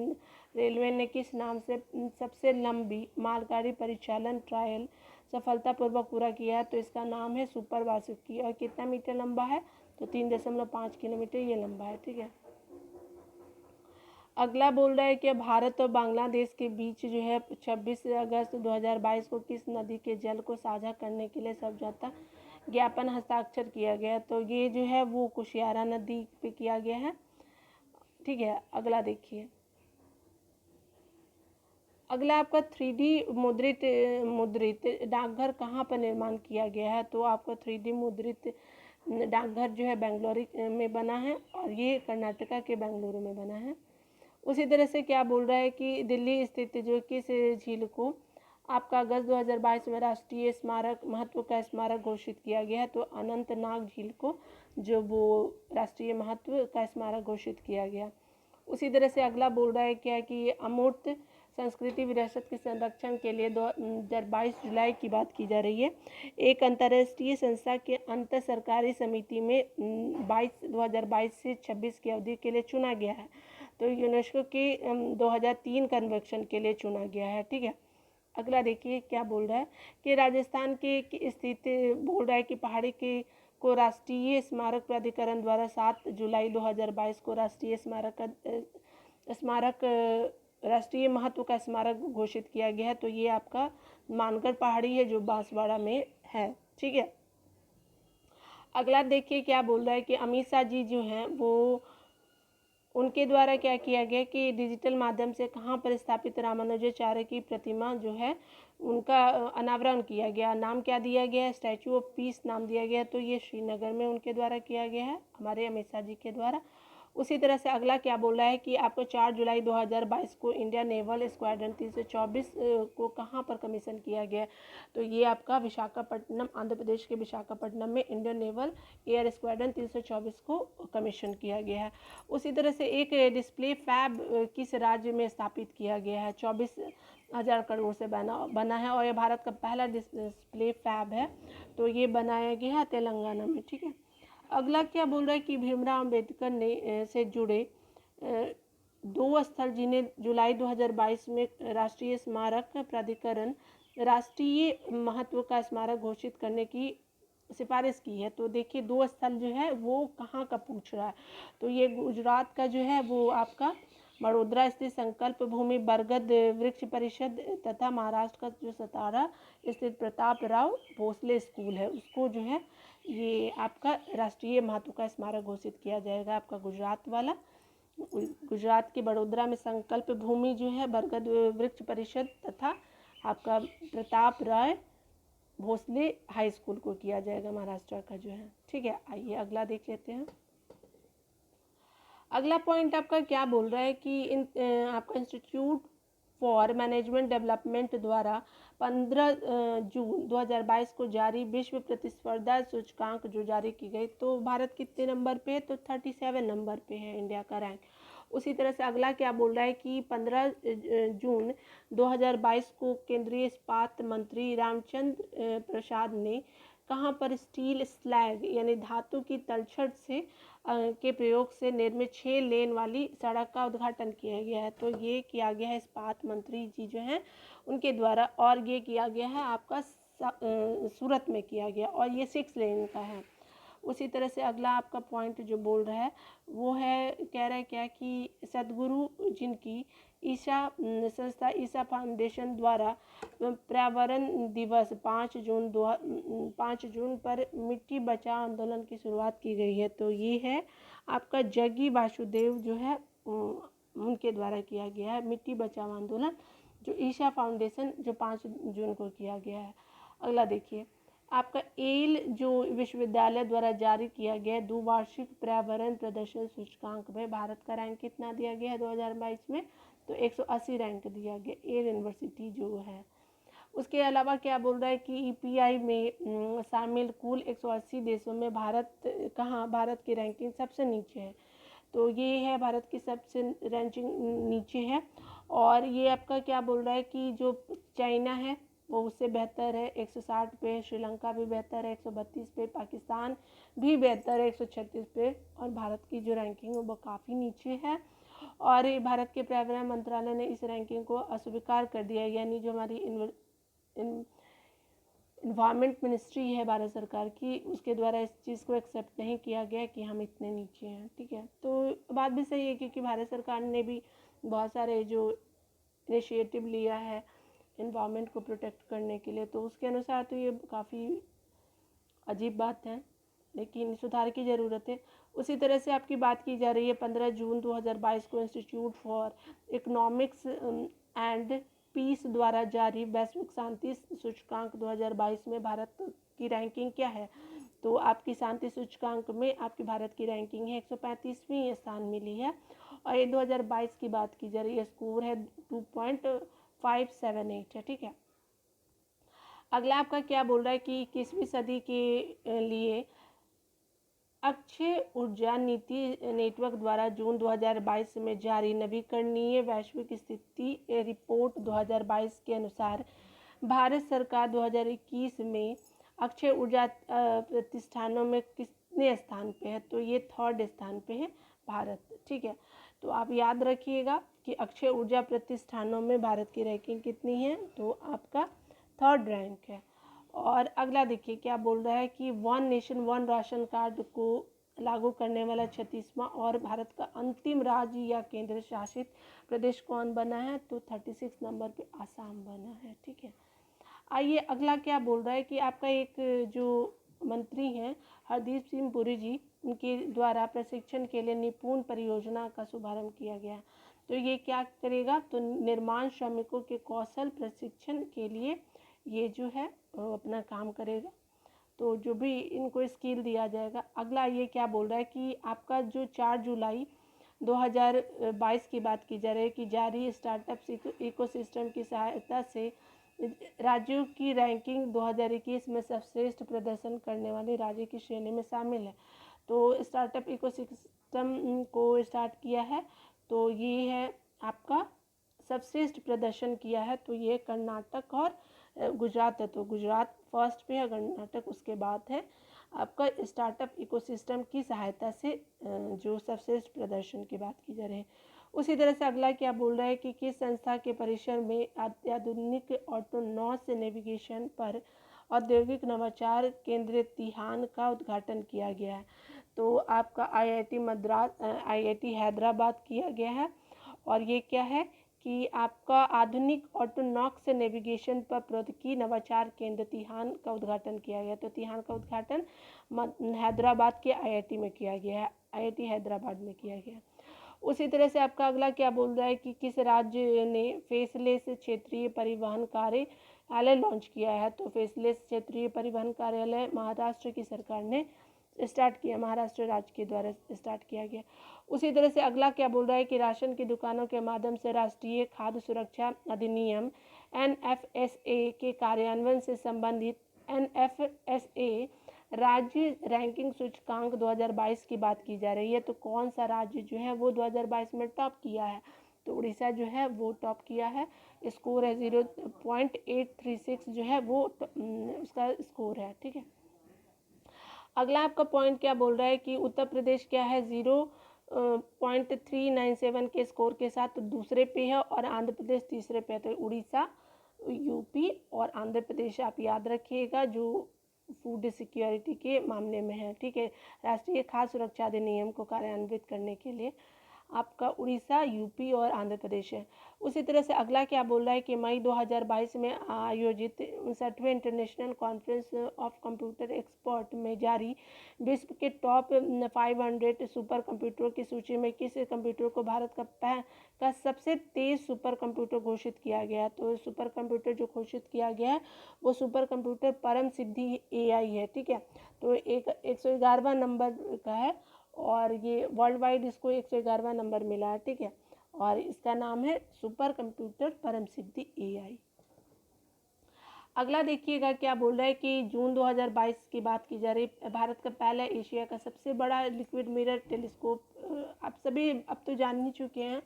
रेलवे ने किस नाम से सबसे लंबी मालगाड़ी परिचालन ट्रायल सफलतापूर्वक पूरा किया है? तो इसका नाम है सुपर वासुकी। और कितना मीटर लंबा है? तो 3.5 किलोमीटर ये लंबा है, ठीक है। अगला बोल रहा है कि भारत और बांग्लादेश के बीच जो है 26 अगस्त 2022 को किस नदी के जल को साझा करने के लिए समझौता ज्ञापन हस्ताक्षर किया गया? तो ये जो है वो कुशियारा नदी पे किया गया है, ठीक है। अगला देखिए, अगला आपका 3D मुद्रित डाकघर कहाँ पर निर्माण किया गया है? तो आपका 3D मुद्रित डाकघर जो है बेंगलुरु में बना है और ये कर्नाटका के बेंगलुरु में बना है। उसी तरह से क्या बोल रहा है कि दिल्ली स्थित जो किस झील को आपका अगस्त 2022 में राष्ट्रीय स्मारक महत्व का स्मारक घोषित किया गया है। तो अनंतनाग झील को जो वो राष्ट्रीय महत्व का स्मारक घोषित किया गया। उसी तरह से अगला बोल रहा है क्या कि अमूर्त संस्कृति विरासत के संरक्षण के लिए 2022 जुलाई की बात की जा रही है। एक अंतर्राष्ट्रीय संस्था के अंतर सरकारी समिति में 2022 से 26 की अवधि के लिए चुना गया है। तो यूनेस्को के 2003 कन्वेंशन के लिए चुना गया है। ठीक है, अगला देखिए क्या बोल रहा है कि राजस्थान के स्थित बोल रहा है कि पहाड़ी के को राष्ट्रीय स्मारक प्राधिकरण द्वारा 7 जुलाई 2022 को राष्ट्रीय राष्ट्रीय महत्व का स्मारक घोषित किया गया है। तो ये आपका मानगढ़ पहाड़ी है जो बांसवाड़ा में है। ठीक है, अगला देखिए क्या बोल रहा है कि अमित शाह जी जो हैं वो उनके द्वारा क्या किया गया कि डिजिटल माध्यम से कहाँ पर स्थापित रामानुजाचार्य की प्रतिमा जो है उनका अनावरण किया गया। नाम क्या दिया गया है? स्टैचू ऑफ पीस नाम दिया गया। तो ये श्रीनगर में उनके द्वारा किया गया है, हमारे अमित शाह जी के द्वारा। उसी तरह से अगला क्या बोल रहा है कि आपको 4 जुलाई 2022 को इंडियन नेवल स्क्वाड्रन 324 को कहाँ पर कमीशन किया गया है? तो ये आपका विशाखापट्टनम, आंध्र प्रदेश के विशाखापट्टनम में इंडियन नेवल एयर स्क्वाड्रन 324 को कमीशन किया गया है। उसी तरह से एक डिस्प्ले फैब किस राज्य में स्थापित किया गया है? 24,000 करोड़ से बना है और ये भारत का पहला डिस्प्ले फैब है। तो ये बनाया गया है तेलंगाना में। ठीक है, अगला क्या बोल रहा है कि भीमराव अंबेडकर ने से जुड़े 2 स्थल जिन्हें जुलाई 2022 में राष्ट्रीय स्मारक प्राधिकरण राष्ट्रीय महत्व का स्मारक घोषित करने की सिफारिश की है। तो देखिए 2 स्थल जो है वो कहाँ का पूछ रहा है। तो ये गुजरात का जो है वो आपका बड़ोदरा स्थित संकल्प भूमि बरगद वृक्ष परिषद तथा महाराष्ट्र का जो सतारा स्थित प्रताप राव भोसले स्कूल है उसको जो है ये आपका राष्ट्रीय महत्व का स्मारक घोषित किया जाएगा। आपका गुजरात वाला, गुजरात के बड़ोदरा में संकल्प भूमि जो है बरगद वृक्ष परिषद तथा आपका प्रताप राय भोसले हाई स्कूल को किया जाएगा महाराष्ट्र का जो है। ठीक है, आइए अगला देख लेते हैं। अगला पॉइंट आपका क्या बोल रहा है कि आपका इंस्टीट्यूट फॉर मैनेजमेंट डेवलपमेंट द्वारा 15 जून 2022 को जारी विश्व प्रतिस्पर्धा सूचकांक जो जारी की गई। तो भारत कितने नंबर पे है? तो 37 नंबर पे है इंडिया का रैंक। उसी तरह से अगला क्या बोल रहा है कि 15 जून 2022 को केंद्रीय इस्पात मंत्री रामचंद्र प्रसाद ने कहाँ पर स्टील स्लैग यानी धातु की तलछट से के प्रयोग से निर्मित 6 लेन वाली सड़क का उद्घाटन किया गया है। तो ये किया गया है इस्पात मंत्री जी जो हैं उनके द्वारा, और ये किया गया है आपका सूरत में किया गया और ये 6 लेन का है। उसी तरह से अगला आपका पॉइंट जो बोल रहा है वो है, कह रहा है क्या कि सदगुरु जिनकी ईशा संस्था ईशा फाउंडेशन द्वारा पर्यावरण दिवस 5 जून पर मिट्टी बचाओ आंदोलन की शुरुआत की गई है। तो ये है आपका जग्गी वासुदेव जो है उनके द्वारा किया गया है मिट्टी बचाओ आंदोलन, जो ईशा फाउंडेशन जो 5 जून को किया गया है। अगला देखिए आपका एल जो विश्वविद्यालय द्वारा जारी किया गया द्विवार्षिक पर्यावरण प्रदर्शन सूचकांक में भारत का रैंक कितना दिया गया है 2022 में? तो 180 रैंक दिया गया एल यूनिवर्सिटी जो है। उसके अलावा क्या बोल रहा है कि ईपीआई में शामिल कुल 180 देशों में भारत की रैंकिंग सबसे नीचे है। तो ये है भारत की सबसे रैंकिंग नीचे है। और ये आपका क्या बोल रहा है कि जो चाइना है वो उससे बेहतर है 160 पे, श्रीलंका भी बेहतर है 132 पे, पाकिस्तान भी बेहतर है 136 पे, और भारत की जो रैंकिंग है वो काफ़ी नीचे है। और भारत के पर्यावरण मंत्रालय ने इस रैंकिंग को अस्वीकार कर दिया, यानी जो हमारी इन्वायरमेंट मिनिस्ट्री है भारत सरकार की उसके द्वारा इस चीज़ को एक्सेप्ट नहीं किया गया कि हम इतने नीचे हैं। ठीक है, तो बात भी सही है क्योंकि भारत सरकार ने भी बहुत सारे जो इनिशिएटिव लिया है इन्वायरमेंट को प्रोटेक्ट करने के लिए, तो उसके अनुसार तो ये काफ़ी अजीब बात है, लेकिन सुधार की ज़रूरत है। उसी तरह से आपकी बात की जा रही है 15 जून 2022 को Institute for Economics and Peace द्वारा जारी वैश्विक शांति सूचकांक 2022 में भारत की रैंकिंग क्या है? तो आपकी शांति सूचकांक में आपकी भारत की रैंकिंग है 135वें स्थान मिली है। और ये 2022 की बात की जा रही है, स्कोर है 2.578 है। ठीक है, अगला आपका क्या बोल रहा है कि 21वीं सदी के लिए अक्षय ऊर्जा नीति नेटवर्क द्वारा जून 2022 में जारी नवीकरणीय वैश्विक स्थिति रिपोर्ट 2022 के अनुसार भारत सरकार 2021 में अक्षय ऊर्जा प्रतिष्ठानों में कितने स्थान पे है? तो ये 3rd स्थान पे है भारत। ठीक है, तो आप याद रखिएगा कि अक्षय ऊर्जा प्रतिष्ठानों में भारत की रैंकिंग कितनी है? तो आपका 3rd रैंक है। और अगला देखिए क्या बोल रहा है कि one nation one ration card को लागू करने वाला 36वां और भारत का अंतिम राज्य या केंद्र शासित प्रदेश कौन बना है? तो 36 नंबर पे आसाम बना है। ठीक है, आइए अगला क्या बोल रहा है कि आपका एक जो मंत्री हैं हरदीप सिंह पुरी जी, उनके द्वारा प्रशिक्षण के लिए निपुण परियोजना का शुभारंभ किया गया। तो ये क्या करेगा? तो निर्माण श्रमिकों के कौशल प्रशिक्षण के लिए ये जो है अपना काम करेगा। तो जो भी इनको स्किल दिया जाएगा। अगला ये क्या बोल रहा है कि आपका जो 4 जुलाई 2022 की बात की जा रही है कि जारी स्टार्टअप इकोसिस्टम की सहायता से राज्यों की रैंकिंग 2021 में सर्वश्रेष्ठ प्रदर्शन करने वाले राज्य की श्रेणी में शामिल है। तो स्टार्टअप इकोसिस्टम को स्टार्ट किया है, तो ये है आपका सर्वश्रेष्ठ प्रदर्शन किया है, तो ये कर्नाटक और गुजरात है। तो गुजरात फर्स्ट पे है, कर्नाटक उसके बाद है। आपका स्टार्टअप इकोसिस्टम की सहायता से जो सर्वश्रेष्ठ प्रदर्शन की बात की जा रही है। उसी तरह से अगला क्या बोल रहा है कि किस संस्था के परिसर में अत्याधुनिक ऑटोनॉमस नेविगेशन पर औद्योगिक नवाचार केंद्र तिहान का उद्घाटन किया गया है? तो आपका IIT मद्रास, IIT हैदराबाद किया गया है। और ये क्या है कि आपका आधुनिक ऑटोनॉक्स नेविगेशन पर प्रौद्योगिकी नवाचार केंद्र तिहान का उद्घाटन किया गया। तो तिहान का उद्घाटन हैदराबाद के IIT में किया गया है, IIT हैदराबाद में किया गया। उसी तरह से आपका अगला क्या बोल रहा है कि किस राज्य ने फेसलेस क्षेत्रीय परिवहन कार्यालय लॉन्च किया है? तो फेसलेस क्षेत्रीय परिवहन कार्यालय महाराष्ट्र की सरकार ने स्टार्ट किया, महाराष्ट्र राज्य के द्वारा स्टार्ट किया गया। उसी तरह से अगला क्या बोल रहा है कि राशन की दुकानों के माध्यम से राष्ट्रीय खाद्य सुरक्षा अधिनियम NFSA के कार्यान्वयन से संबंधित NFSA राज्य रैंकिंग सूचकांक 2022 की बात की जा रही है। तो कौन सा राज्य जो है वो 2022 में टॉप किया है? तो उड़ीसा जो है वो टॉप किया है, स्कोर है 0.836 जो है वो उसका स्कोर है। ठीक है, अगला आपका पॉइंट क्या बोल रहा है कि उत्तर प्रदेश क्या है 0.397 के स्कोर के साथ दूसरे पे है और आंध्र प्रदेश तीसरे पे है। तो उड़ीसा, यूपी और आंध्र प्रदेश आप याद रखिएगा जो फूड सिक्योरिटी के मामले में है। ठीक है, राष्ट्रीय खाद्य सुरक्षा अधिनियम को कार्यान्वित करने के लिए आपका उड़ीसा, यूपी और आंध्र प्रदेश है। उसी तरह से अगला क्या बोल रहा है कि मई 2022 में आयोजित 59वें international conference of computer expert में जारी विश्व के टॉप 500 सुपर कंप्यूटरों की सूची में किस कंप्यूटर को भारत का सबसे तेज सुपर कंप्यूटर घोषित किया गया? तो सुपर कंप्यूटर जो घोषित किया गया है वो सुपर कंप्यूटर परम सिद्धि AI है। ठीक है, तो 111वां नंबर का है और ये वर्ल्ड वाइड इसको 111वां नंबर मिला है। ठीक है, और इसका नाम है सुपर कंप्यूटर परम सिद्धि AI। अगला देखिएगा क्या बोल रहा है कि जून 2022 की बात की जा रही है। भारत का पहला एशिया का सबसे बड़ा लिक्विड मिरर टेलीस्कोप आप सभी अब तो जान ही चुके हैं,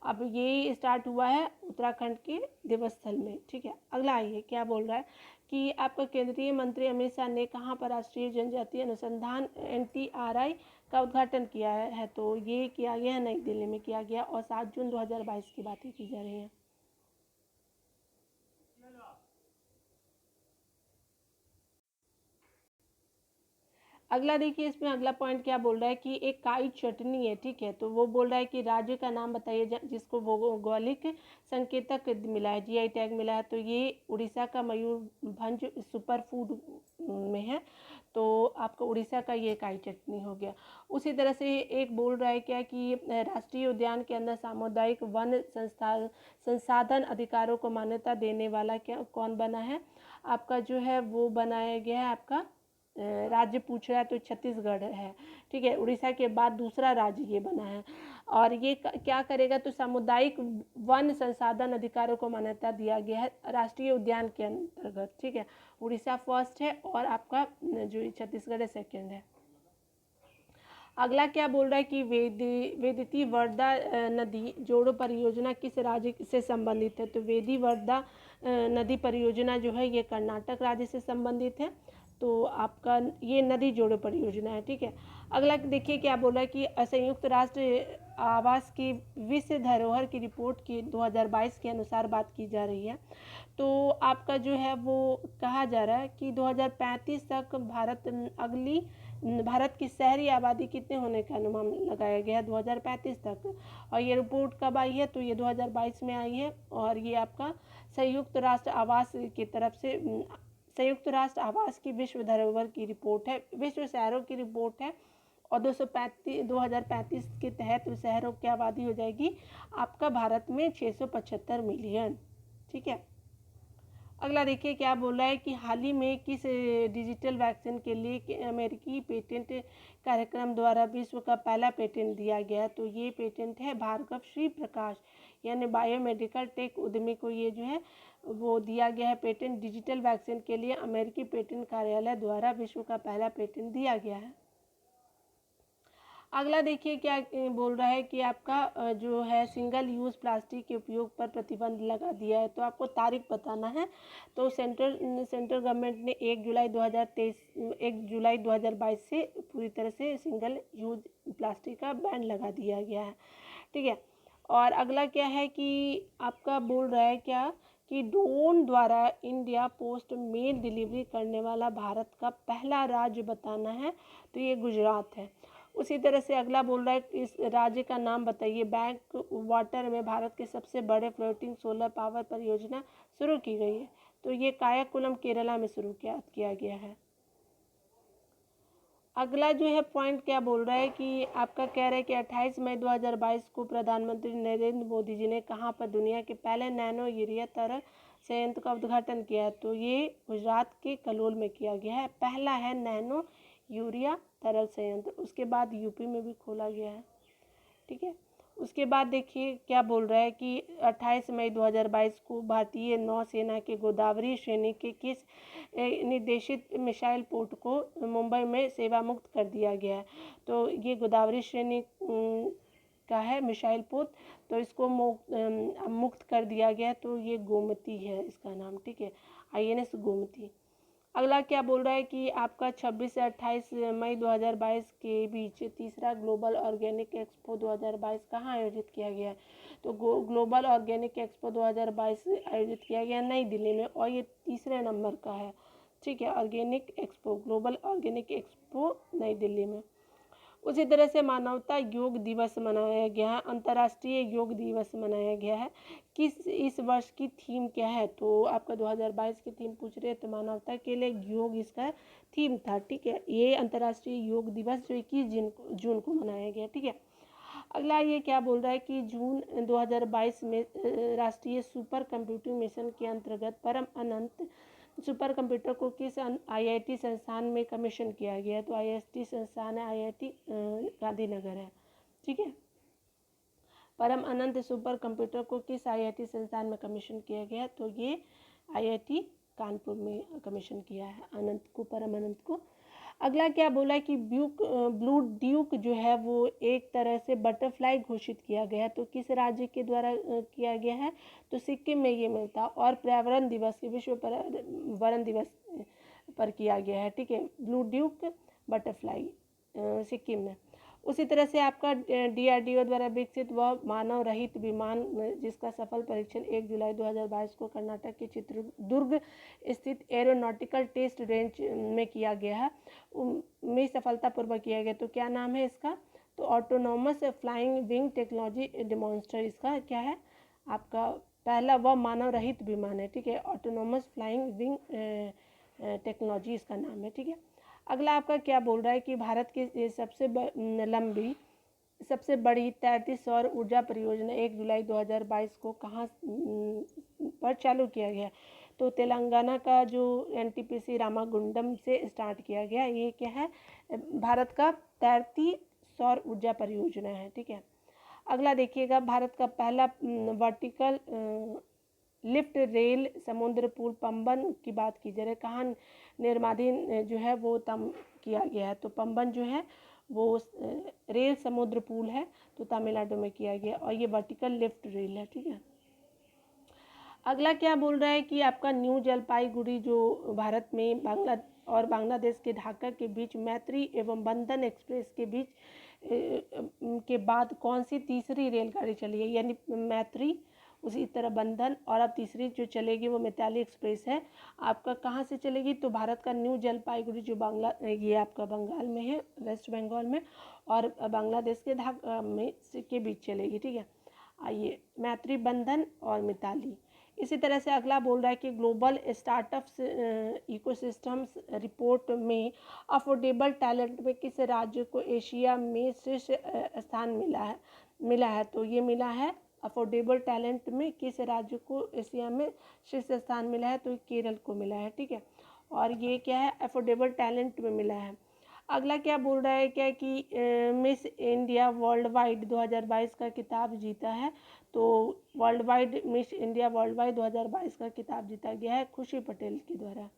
अब ये स्टार्ट हुआ है उत्तराखंड के दिवस स्थल में। ठीक है, अगला आइए क्या बोल रहा है कि आपका केंद्रीय मंत्री अमित शाह ने कहाँ पर राष्ट्रीय जनजातीय अनुसंधान NTRI का उद्घाटन किया है? तो ये किया गया है, नई दिल्ली में किया गया और 7 जून 2022 की बातें की जा रही हैं। अगला देखिए इसमें अगला पॉइंट क्या बोल रहा है कि एक काई चटनी है। ठीक है, तो वो बोल रहा है कि राज्य का नाम बताइए जिसको भौगोलिक संकेतक मिला है, GI टैग मिला है। तो ये उड़ीसा का मयूरभंज सुपर फूड में है। तो आपका उड़ीसा का ये काई चटनी हो गया। उसी तरह से एक बोल रहा है क्या कि राष्ट्रीय उद्यान के अंदर सामुदायिक वन संसाधन अधिकारों को मान्यता देने वाला क्या कौन बना है? आपका जो है वो बनाया गया है, आपका राज्य पूछ रहा है तो छत्तीसगढ़ है। ठीक है, उड़ीसा के बाद दूसरा राज्य ये बना है। और ये क्या करेगा, तो सामुदायिक वन संसाधन अधिकारों को मान्यता दिया गया है राष्ट्रीय उद्यान के अंतर्गत, ठीक है। उड़ीसा फर्स्ट है और आपका जो छत्तीसगढ़ है सेकंड है। अगला क्या बोल रहा है कि वेदिती वर्धा नदी जोड़ो परियोजना किस राज्य से संबंधित है, तो वेदी वर्धा नदी परियोजना जो है ये कर्नाटक राज्य से संबंधित है, तो आपका ये नदी जोड़ो परियोजना है, ठीक है। अगला देखिए क्या बोल रहा है कि संयुक्त राष्ट्र आवास की विश्व धरोहर की रिपोर्ट की 2022 के अनुसार बात की जा रही है, तो आपका जो है वो कहा जा रहा है कि 2035 तक भारत की शहरी आबादी कितने होने का अनुमान लगाया गया है 2035 तक। और ये रिपोर्ट कब आई है, तो ये 2022 में आई है, और ये आपका संयुक्त राष्ट्र आवास की तरफ से संयुक्त राष्ट्र आवास की विश्व धरोहर की रिपोर्ट है, विश्व शहरों की रिपोर्ट है। और 2035 के तहत शहरों की आबादी हो जाएगी आपका भारत में 675 मिलियन, ठीक है। अगला देखिए क्या बोल रहा है कि हाल ही में किस डिजिटल वैक्सीन के लिए अमेरिकी पेटेंट कार्यक्रम द्वारा विश्व का पहला पेटेंट दिया गया, तो ये पेटेंट है भार्गव श्री प्रकाश यानी बायोमेडिकल टेक उद्यमी को ये जो है वो दिया गया है पेटेंट। डिजिटल वैक्सीन के लिए अमेरिकी पेटेंट कार्यालय द्वारा विश्व का पहला पेटेंट दिया गया है। अगला देखिए क्या बोल रहा है कि आपका जो है सिंगल यूज़ प्लास्टिक के उपयोग पर प्रतिबंध लगा दिया है, तो आपको तारीख बताना है। तो सेंट्रल गवर्नमेंट ने 1 जुलाई 2022 से पूरी तरह से सिंगल यूज प्लास्टिक का बैन लगा दिया गया है, ठीक है। और अगला क्या है कि आपका बोल रहा है क्या कि ड्रोन द्वारा इंडिया पोस्ट मेल डिलीवरी करने वाला भारत का पहला राज्य बताना है, तो ये गुजरात है। उसी तरह से अगला बोल रहा है कि इस राज्य का नाम बताइए। बैक वाटर में भारत के सबसे बड़े फ्लोटिंग सोलर पावर परियोजना शुरू की गई है, तो ये कायाकुलम केरला में शुरू किया गया है। अगला जो है पॉइंट क्या बोल रहा है कि आपका कह रहा है कि 28 मई 2022 को प्रधानमंत्री नरेंद्र मोदी जी ने कहाँ पर दुनिया के पहले नैनो यूरिया तरल संयंत्र का उद्घाटन किया है, तो ये गुजरात के कलोल में किया गया है। पहला है नैनो यूरिया तरल संयंत्र, उसके बाद यूपी में भी खोला गया है, ठीक है। उसके बाद देखिए क्या बोल रहा है कि 28 मई 2022 को भारतीय नौसेना के गोदावरी श्रेणी के किस निर्देशित मिसाइल पोत को मुंबई में सेवा मुक्त कर दिया गया है, तो ये गोदावरी श्रेणी का है मिसाइल पोत, तो इसको मुक्त कर दिया गया, तो ये गोमती है इसका नाम, ठीक है, INS गोमती। अगला क्या बोल रहा है कि आपका 26 से 28 मई 2022 के बीच तीसरा ग्लोबल ऑर्गेनिक एक्सपो 2022 कहाँ आयोजित किया गया है, तो ग्लोबल ऑर्गेनिक एक्सपो 2022 आयोजित किया गया नई दिल्ली में, और ये तीसरे नंबर का है, ठीक है, organic expo global organic expo नई दिल्ली में। उसी तरह से मानवता योग दिवस मनाया गया है, अंतर्राष्ट्रीय योग दिवस मनाया गया है। इस वर्ष की थीम क्या है, तो आपका 2022 की थीम पूछ रहे हैं, तो मानवता के लिए योग इसका थीम था, ठीक है। ये अंतर्राष्ट्रीय योग दिवस जो 21 जून को मनाया गया, ठीक है। अगला ये क्या बोल रहा है कि जून 2022 में राष्ट्रीय सुपर कंप्यूटिंग मिशन के अंतर्गत परम अनंत सुपर कंप्यूटर को किस IIT संस्थान में कमीशन किया गया है, तो IIT संस्थान है IIT गांधीनगर है, ठीक है। परम अनंत सुपर कंप्यूटर को किस IIT संस्थान में कमीशन किया गया, तो ये IIT कानपुर में कमीशन किया है अनंत को, परम अनंत को। अगला क्या बोला है कि ब्लू ड्यूक जो है वो एक तरह से बटरफ्लाई घोषित किया गया है, तो किस राज्य के द्वारा किया गया है, तो सिक्किम में ये मिलता, और पर्यावरण दिवस विश्व पर्यावरण दिवस पर किया गया है, ठीक है, ब्लू ड्यूक बटरफ्लाई सिक्किम में। उसी तरह से आपका DRDO द्वारा विकसित वह मानव रहित विमान जिसका सफल परीक्षण 1 जुलाई 2022 को कर्नाटक के चित्रदुर्ग स्थित एरोनॉटिकल टेस्ट रेंज में किया गया है, में सफलतापूर्वक किया गया, तो क्या नाम है इसका, तो ऑटोनोमस फ्लाइंग विंग टेक्नोलॉजी डेमोन्स्टर इसका क्या है आपका पहला वह मानव रहित विमान है, ठीक है, ऑटोनोमस फ्लाइंग विंग टेक्नोलॉजी इसका नाम है, ठीक है। अगला आपका क्या बोल रहा है कि भारत की सबसे बड़ी तैरती सौर ऊर्जा परियोजना 1 जुलाई 2022 को कहाँ पर चालू किया गया, तो तेलंगाना का जो NTPC रामागुंडम से स्टार्ट किया गया, ये क्या है भारत का तैरती सौर ऊर्जा परियोजना है, ठीक है। अगला देखिएगा, भारत का पहला वर्टिकल लिफ्ट रेल समुद्र पुल पंबन की बात की जा रही है, कहाँ निर्माणाधीन जो है वो किया गया है, तो पंबन जो है वो रेल समुद्र पुल है, तो तमिलनाडु में किया गया, और ये वर्टिकल लिफ्ट रेल है, ठीक है। अगला क्या बोल रहा है कि आपका न्यू जलपाईगुड़ी जो भारत में बांग्लादेश के ढाका के बीच मैत्री एवं बंधन एक्सप्रेस के बीच के बाद कौन सी तीसरी रेलगाड़ी चली है, यानी मैत्री, उसी तरह बंधन, और अब तीसरी जो चलेगी वो मिताली एक्सप्रेस है। आपका कहाँ से चलेगी, तो भारत का न्यू जलपाईगुड़ी जो ये आपका बंगाल में है, वेस्ट बंगाल में, और बांग्लादेश के ढाका में के बीच चलेगी, ठीक है। आइए, मैत्री, बंधन और मिताली। इसी तरह से अगला बोल रहा है कि ग्लोबल स्टार्टअप्स इकोसिस्टम्स रिपोर्ट में अफोर्डेबल टैलेंट में किस राज्य को एशिया में शीर्ष स्थान मिला है, तो ये मिला है अफोर्डेबल टैलेंट में किस राज्य को एशिया में शीर्ष स्थान मिला है, तो केरल को मिला है, ठीक है। और ये क्या है, अफोर्डेबल टैलेंट में मिला है। अगला क्या बोल रहा है, क्या कि मिस इंडिया वर्ल्ड वाइड 2022 का खिताब जीता है, तो world wide miss India world wide 2022 का खिताब जीता गया है खुशी पटेल के द्वारा।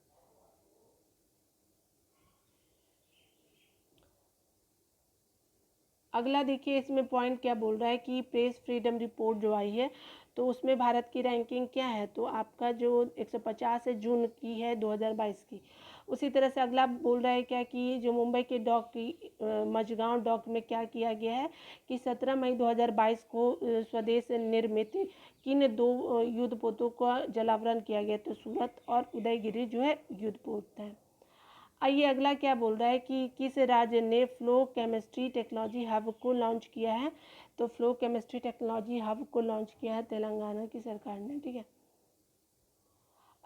अगला देखिए, इसमें पॉइंट क्या बोल रहा है कि प्रेस फ्रीडम रिपोर्ट जो आई है, तो उसमें भारत की रैंकिंग क्या है, तो आपका जो 150 है जून की है 2022 की। उसी तरह से अगला बोल रहा है क्या कि जो मुंबई के डॉक की मझगांव डॉक में क्या किया गया है कि 17 मई 2022 को स्वदेश निर्मित किन 2 युद्धपोतों का जलावरण किया गया, तो सूरत और उदयगिरी जो है युद्धपोत है। आइए, अगला क्या बोल रहा है कि किस राज्य ने फ्लो केमिस्ट्री टेक्नोलॉजी हब को लॉन्च किया है, तो फ्लो केमिस्ट्री टेक्नोलॉजी हब को लॉन्च किया है तेलंगाना की सरकार ने, ठीक है।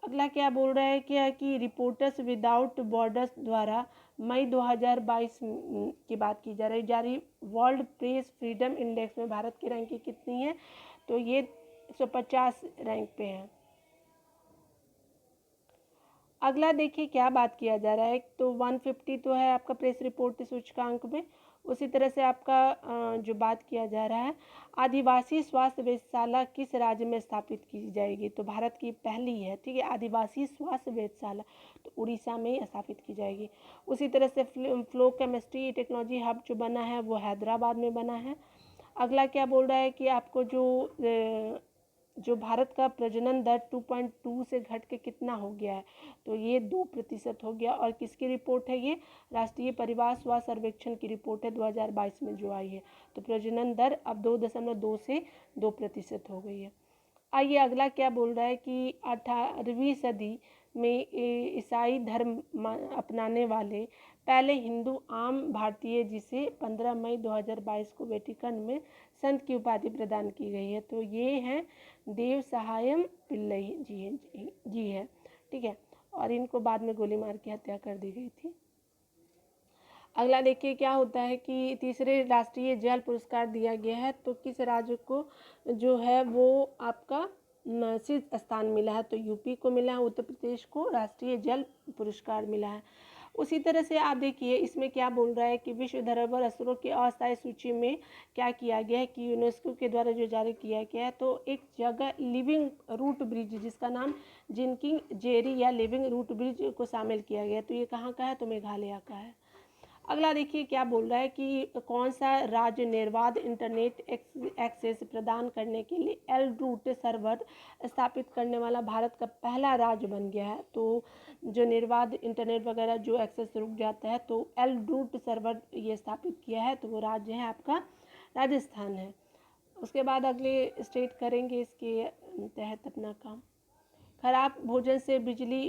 अगला क्या बोल रहा है क्या कि रिपोर्टर्स विदाउट बॉर्डर्स द्वारा मई 2022 की बात की जा रही जारी वर्ल्ड प्रेस फ्रीडम इंडेक्स में भारत की रैंकिंग कितनी है, तो ये 150 रैंक पे है। अगला देखिए क्या बात किया जा रहा है, तो 150 तो है आपका प्रेस रिपोर्ट सूचकांक में। उसी तरह से आपका जो बात किया जा रहा है, आदिवासी स्वास्थ्य वेधशाला किस राज्य में स्थापित की जाएगी, तो भारत की पहली है, ठीक है, आदिवासी स्वास्थ्य वेधशाला, तो उड़ीसा में स्थापित की जाएगी। उसी तरह से फ्लो केमिस्ट्री टेक्नोलॉजी हब जो बना है वो हैदराबाद में बना है। अगला क्या बोल रहा है कि आपको जो भारत का प्रजनन दर 2.2 से घट के कितना हो गया है, तो ये 2% हो गया, और किसकी रिपोर्ट है, ये राष्ट्रीय परिवार स्वास्थ्य सर्वेक्षण की रिपोर्ट है 2022 में जो आई है, तो प्रजनन दर अब 2.2 से 2% हो गई है। आइए, अगला क्या बोल रहा है कि 18वीं सदी में ईसाई धर्म अपनाने वाले पहले हिंदू आम भारतीय जिसे 15 मई 2022 को वेटिकन में संत की उपाधि प्रदान की गई है, तो ये हैं देव सहायम पिल्लई जी है, ठीक है, और इनको बाद में गोली मार के हत्या कर दी गई थी। अगला देखिए क्या होता है कि तीसरे राष्ट्रीय जल पुरस्कार दिया गया है, तो किस राज्य को जो है वो आपका शीर्ष स्थान मिला है, तो यूपी को मिला है, उत्तर प्रदेश को राष्ट्रीय जल पुरस्कार मिला है। उसी तरह से आप देखिए इसमें क्या बोल रहा है कि विश्व धरोहर स्थलों की अस्थायी सूची में क्या किया गया है कि यूनेस्को के द्वारा जो जारी किया गया है, तो एक जगह लिविंग रूट ब्रिज जिसका नाम जिनकिंग जेरी या लिविंग रूट ब्रिज को शामिल किया गया है, तो ये कहाँ का है, तो मेघालय का है। अगला देखिए क्या बोल रहा है कि कौन सा राज्य निर्बाध इंटरनेट एक्सेस प्रदान करने के लिए एल रूट सर्वर स्थापित करने वाला भारत का पहला राज्य बन गया है, तो जो निर्बाध इंटरनेट वगैरह जो एक्सेस रुक जाता है तो एल रूट सर्वर ये स्थापित किया है, तो वो राज्य है आपका राजस्थान है। उसके बाद अगले स्टेट करेंगे इसके तहत अपना काम। खराब भोजन से बिजली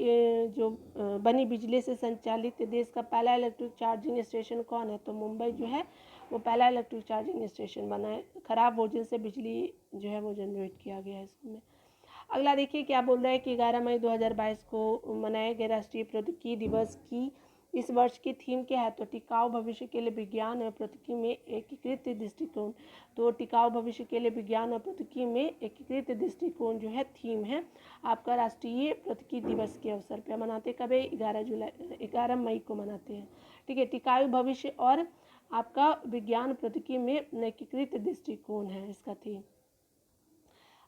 जो बनी बिजली से संचालित देश का पहला इलेक्ट्रिक चार्जिंग स्टेशन कौन है, तो मुंबई जो है वो पहला इलेक्ट्रिक चार्जिंग स्टेशन बना है। खराब भोजन से बिजली जो है वो जनरेट किया गया है इसमें। अगला देखिए क्या बोल रहा है कि 11 मई 2022 को मनाए गए राष्ट्रीय प्रौद्योगिकी दिवस की इस वर्ष की थीम क्या है, तो टिकाऊ भविष्य के लिए विज्ञान और प्रौद्योगिकी में एकीकृत दृष्टिकोण, तो टिकाऊ भविष्य के लिए विज्ञान और प्रौद्योगिकी में एकीकृत दृष्टिकोण जो है थीम है आपका राष्ट्रीय प्रौद्योगिकी दिवस के अवसर पर। मनाते कब है, 11 मई को मनाते हैं, ठीक है। टिकाऊ भविष्य और आपका विज्ञान प्रौद्योगिकी में एकीकृत दृष्टिकोण है इसका थीम।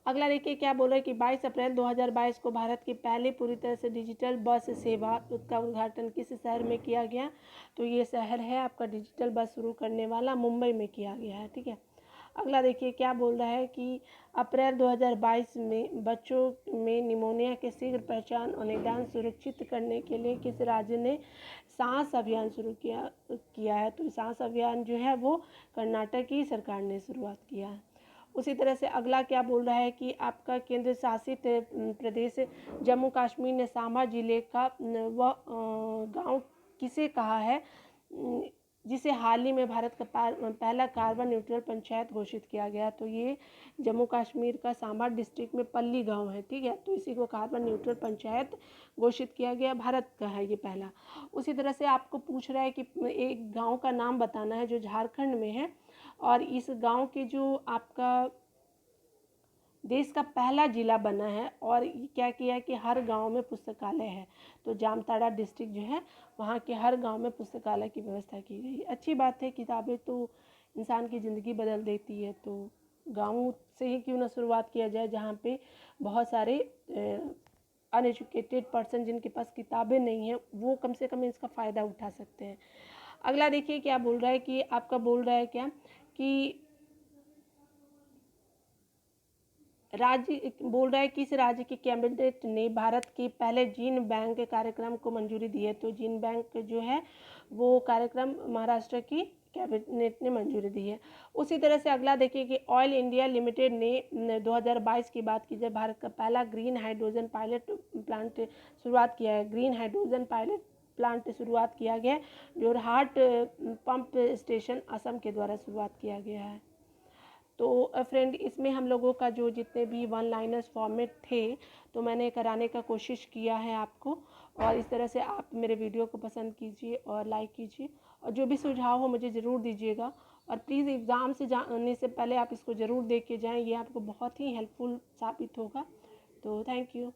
अगला देखिए क्या बोल रहा है कि 22 अप्रैल 2022 को भारत की पहली पूरी तरह से डिजिटल बस सेवा का उद्घाटन किस शहर में किया गया? तो ये शहर है आपका डिजिटल बस शुरू करने वाला मुंबई में किया गया है। ठीक है, अगला देखिए क्या बोल रहा है कि अप्रैल 2022 में बच्चों में निमोनिया के शीघ्र पहचान और निदान सुरक्षित करने के लिए किस राज्य ने सांस अभियान शुरू किया है? तो सांस अभियान जो है वो कर्नाटक की सरकार ने शुरुआत किया है। उसी तरह से अगला क्या बोल रहा है कि आपका केंद्र शासित प्रदेश जम्मू कश्मीर ने सांबा जिले का वह गांव किसे कहा है जिसे हाल ही में भारत का पहला कार्बन न्यूट्रल पंचायत घोषित किया गया? तो ये जम्मू कश्मीर का सांबा डिस्ट्रिक्ट में पल्ली गांव है। ठीक है, तो इसी को कार्बन न्यूट्रल पंचायत घोषित किया गया, भारत का है ये पहला। उसी तरह से आपको पूछ रहा है कि एक गांव का नाम बताना है जो झारखंड में है और इस गांव के जो आपका देश का पहला जिला बना है और क्या किया है कि हर गांव में पुस्तकालय है। तो जामताड़ा डिस्ट्रिक्ट जो है वहाँ के हर गांव में पुस्तकालय की व्यवस्था की गई। अच्छी बात है, किताबें तो इंसान की ज़िंदगी बदल देती है, तो गाँव से ही क्यों ना शुरुआत किया जाए जहाँ पे बहुत सारे अनएजुकेटेड पर्सन जिनके पास किताबें नहीं हैं वो कम से कम इसका फ़ायदा उठा सकते हैं। अगला देखिए क्या बोल रहा है कि आपका बोल रहा है क्या कि राज्य बोल रहा है कि इस राज्य के कैबिनेट ने भारत के पहले जीन बैंक कार्यक्रम को मंजूरी दी है? तो जीन बैंक जो है वो कार्यक्रम महाराष्ट्र की कैबिनेट ने मंजूरी दी है। उसी तरह से अगला देखिए कि ऑयल इंडिया लिमिटेड ने 2022 की बात की जाए भारत का पहला ग्रीन हाइड्रोजन पायलट प्लांट शुरुआत किया है। ग्रीन हाइड्रोजन पायलट प्लांट शुरुआत किया गया जो हार्ट पंप स्टेशन असम के द्वारा शुरुआत किया गया है। तो फ्रेंड इसमें हम लोगों का जो जितने भी वन लाइनर्स फॉर्मेट थे तो मैंने कराने का कोशिश किया है आपको, और इस तरह से आप मेरे वीडियो को पसंद कीजिए और लाइक कीजिए और जो भी सुझाव हो मुझे ज़रूर दीजिएगा। और प्लीज़ एग्ज़ाम से जाने से पहले आप इसको ज़रूर देख के जाएँ, ये आपको बहुत ही हेल्पफुल साबित होगा। तो थैंक यू।